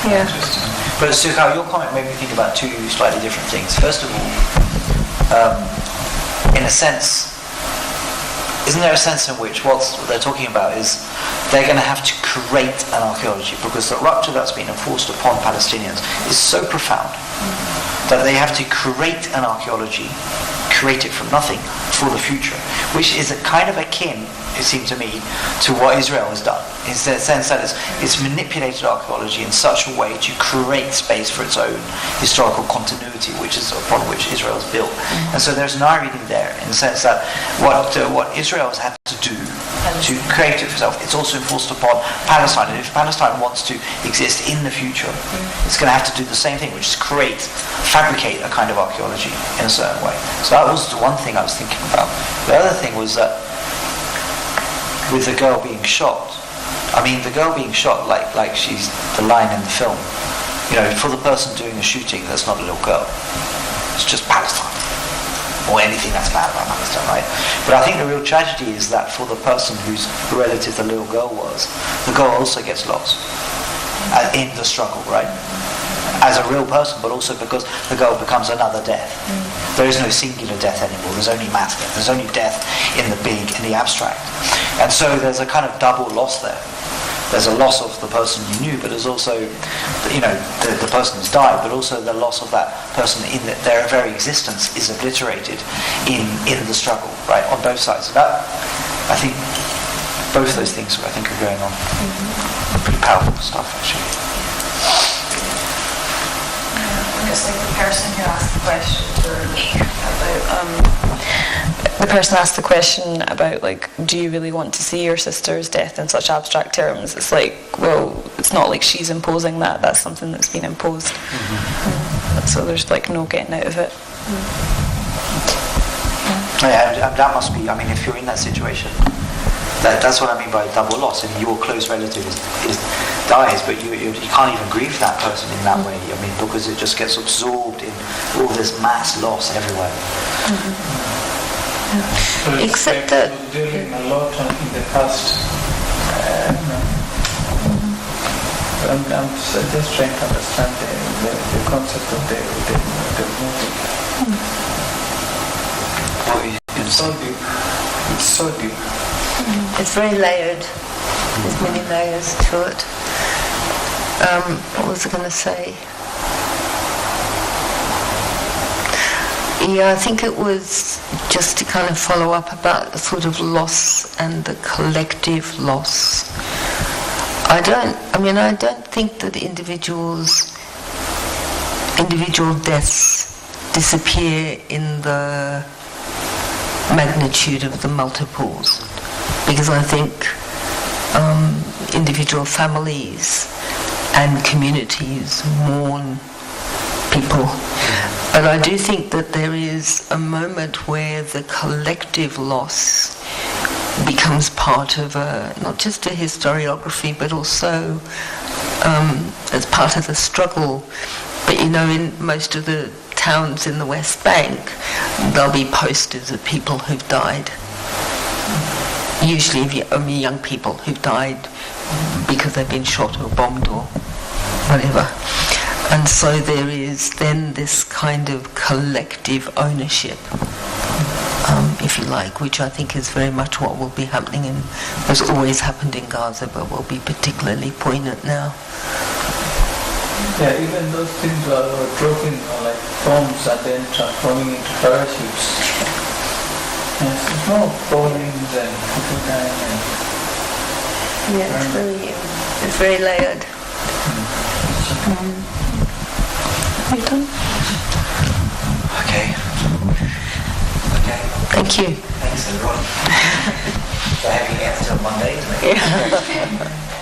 Yeah. But Sukhao, your comment made me think about two slightly different things. First of all, in a sense, isn't there a sense in which what they're talking about is they're going to have to create an archaeology, because the rupture that's been enforced upon Palestinians is so profound that they have to create an archaeology, create it from nothing for the future, which is a kind of akin, it seemed to me, to what Israel has done. In the sense that it's manipulated archaeology in such a way to create space for its own historical continuity, which is upon which Israel is built. And so there's an irony there, in the sense that what Israel has had to do to create it for itself, it's also enforced upon Palestine. And if Palestine wants to exist in the future, it's going to have to do the same thing, which is fabricate a kind of archaeology in a certain way. So that was the one thing I was thinking about. The other thing was that with the girl being shot, the girl being shot like she's the line in the film, for the person doing the shooting, that's not a little girl. It's just Palestine. Or anything that's bad about Palestine, right? But I think the real tragedy is that for the person whose relative the little girl was, the girl also gets lost in the struggle, right? As a real person, but also because the girl becomes another death. There is no singular death anymore. There's only mass death. There's only death in the big, in the abstract. And so there's a kind of double loss there. There's a loss of the person you knew, but there's also, the person has died, but also the loss of that person in that their very existence is obliterated in the struggle, right, on both sides. So that, I think, both those things are going on. Pretty powerful stuff, actually. I guess like the person who asked the question earlier about the person asked the question about, like, do you really want to see your sister's death in such abstract terms? It's like, well, it's not like she's imposing that. That's something that's been imposed. So there's, like, no getting out of it. Yeah, that must be, I mean, if you're in that situation, that's what I mean by double loss. I mean, your close relative dies, but you can't even grieve that person in that way. I mean, because it just gets absorbed in all this mass loss everywhere. Except that dealing a lot in the past. I'm just trying to understand the concept of the movie. It's so deep. It's so deep. It's very layered. There's many layers to it. What was I going to say? Yeah, I think it was just to kind of follow up about the sort of loss and the collective loss. I don't think that individual deaths disappear in the magnitude of the multiples, because I think individual families and communities mourn people. But I do think that there is a moment where the collective loss becomes part of not just a historiography, but also as part of the struggle. But in most of the towns in the West Bank, there'll be posters of people who've died. Usually only young people who've died because they've been shot or bombed or whatever. And so there is then this kind of collective ownership, if you like, which I think is very much what will be happening and has always happened in Gaza, but will be particularly poignant now. Yeah, even those things were dropping like bombs and then transforming into parachutes. Yes, it's more bombings and people dying. Yeah, it's very layered. Are you done? Okay. Thank you. Thanks everyone. So having it until Monday, isn't it? Yeah.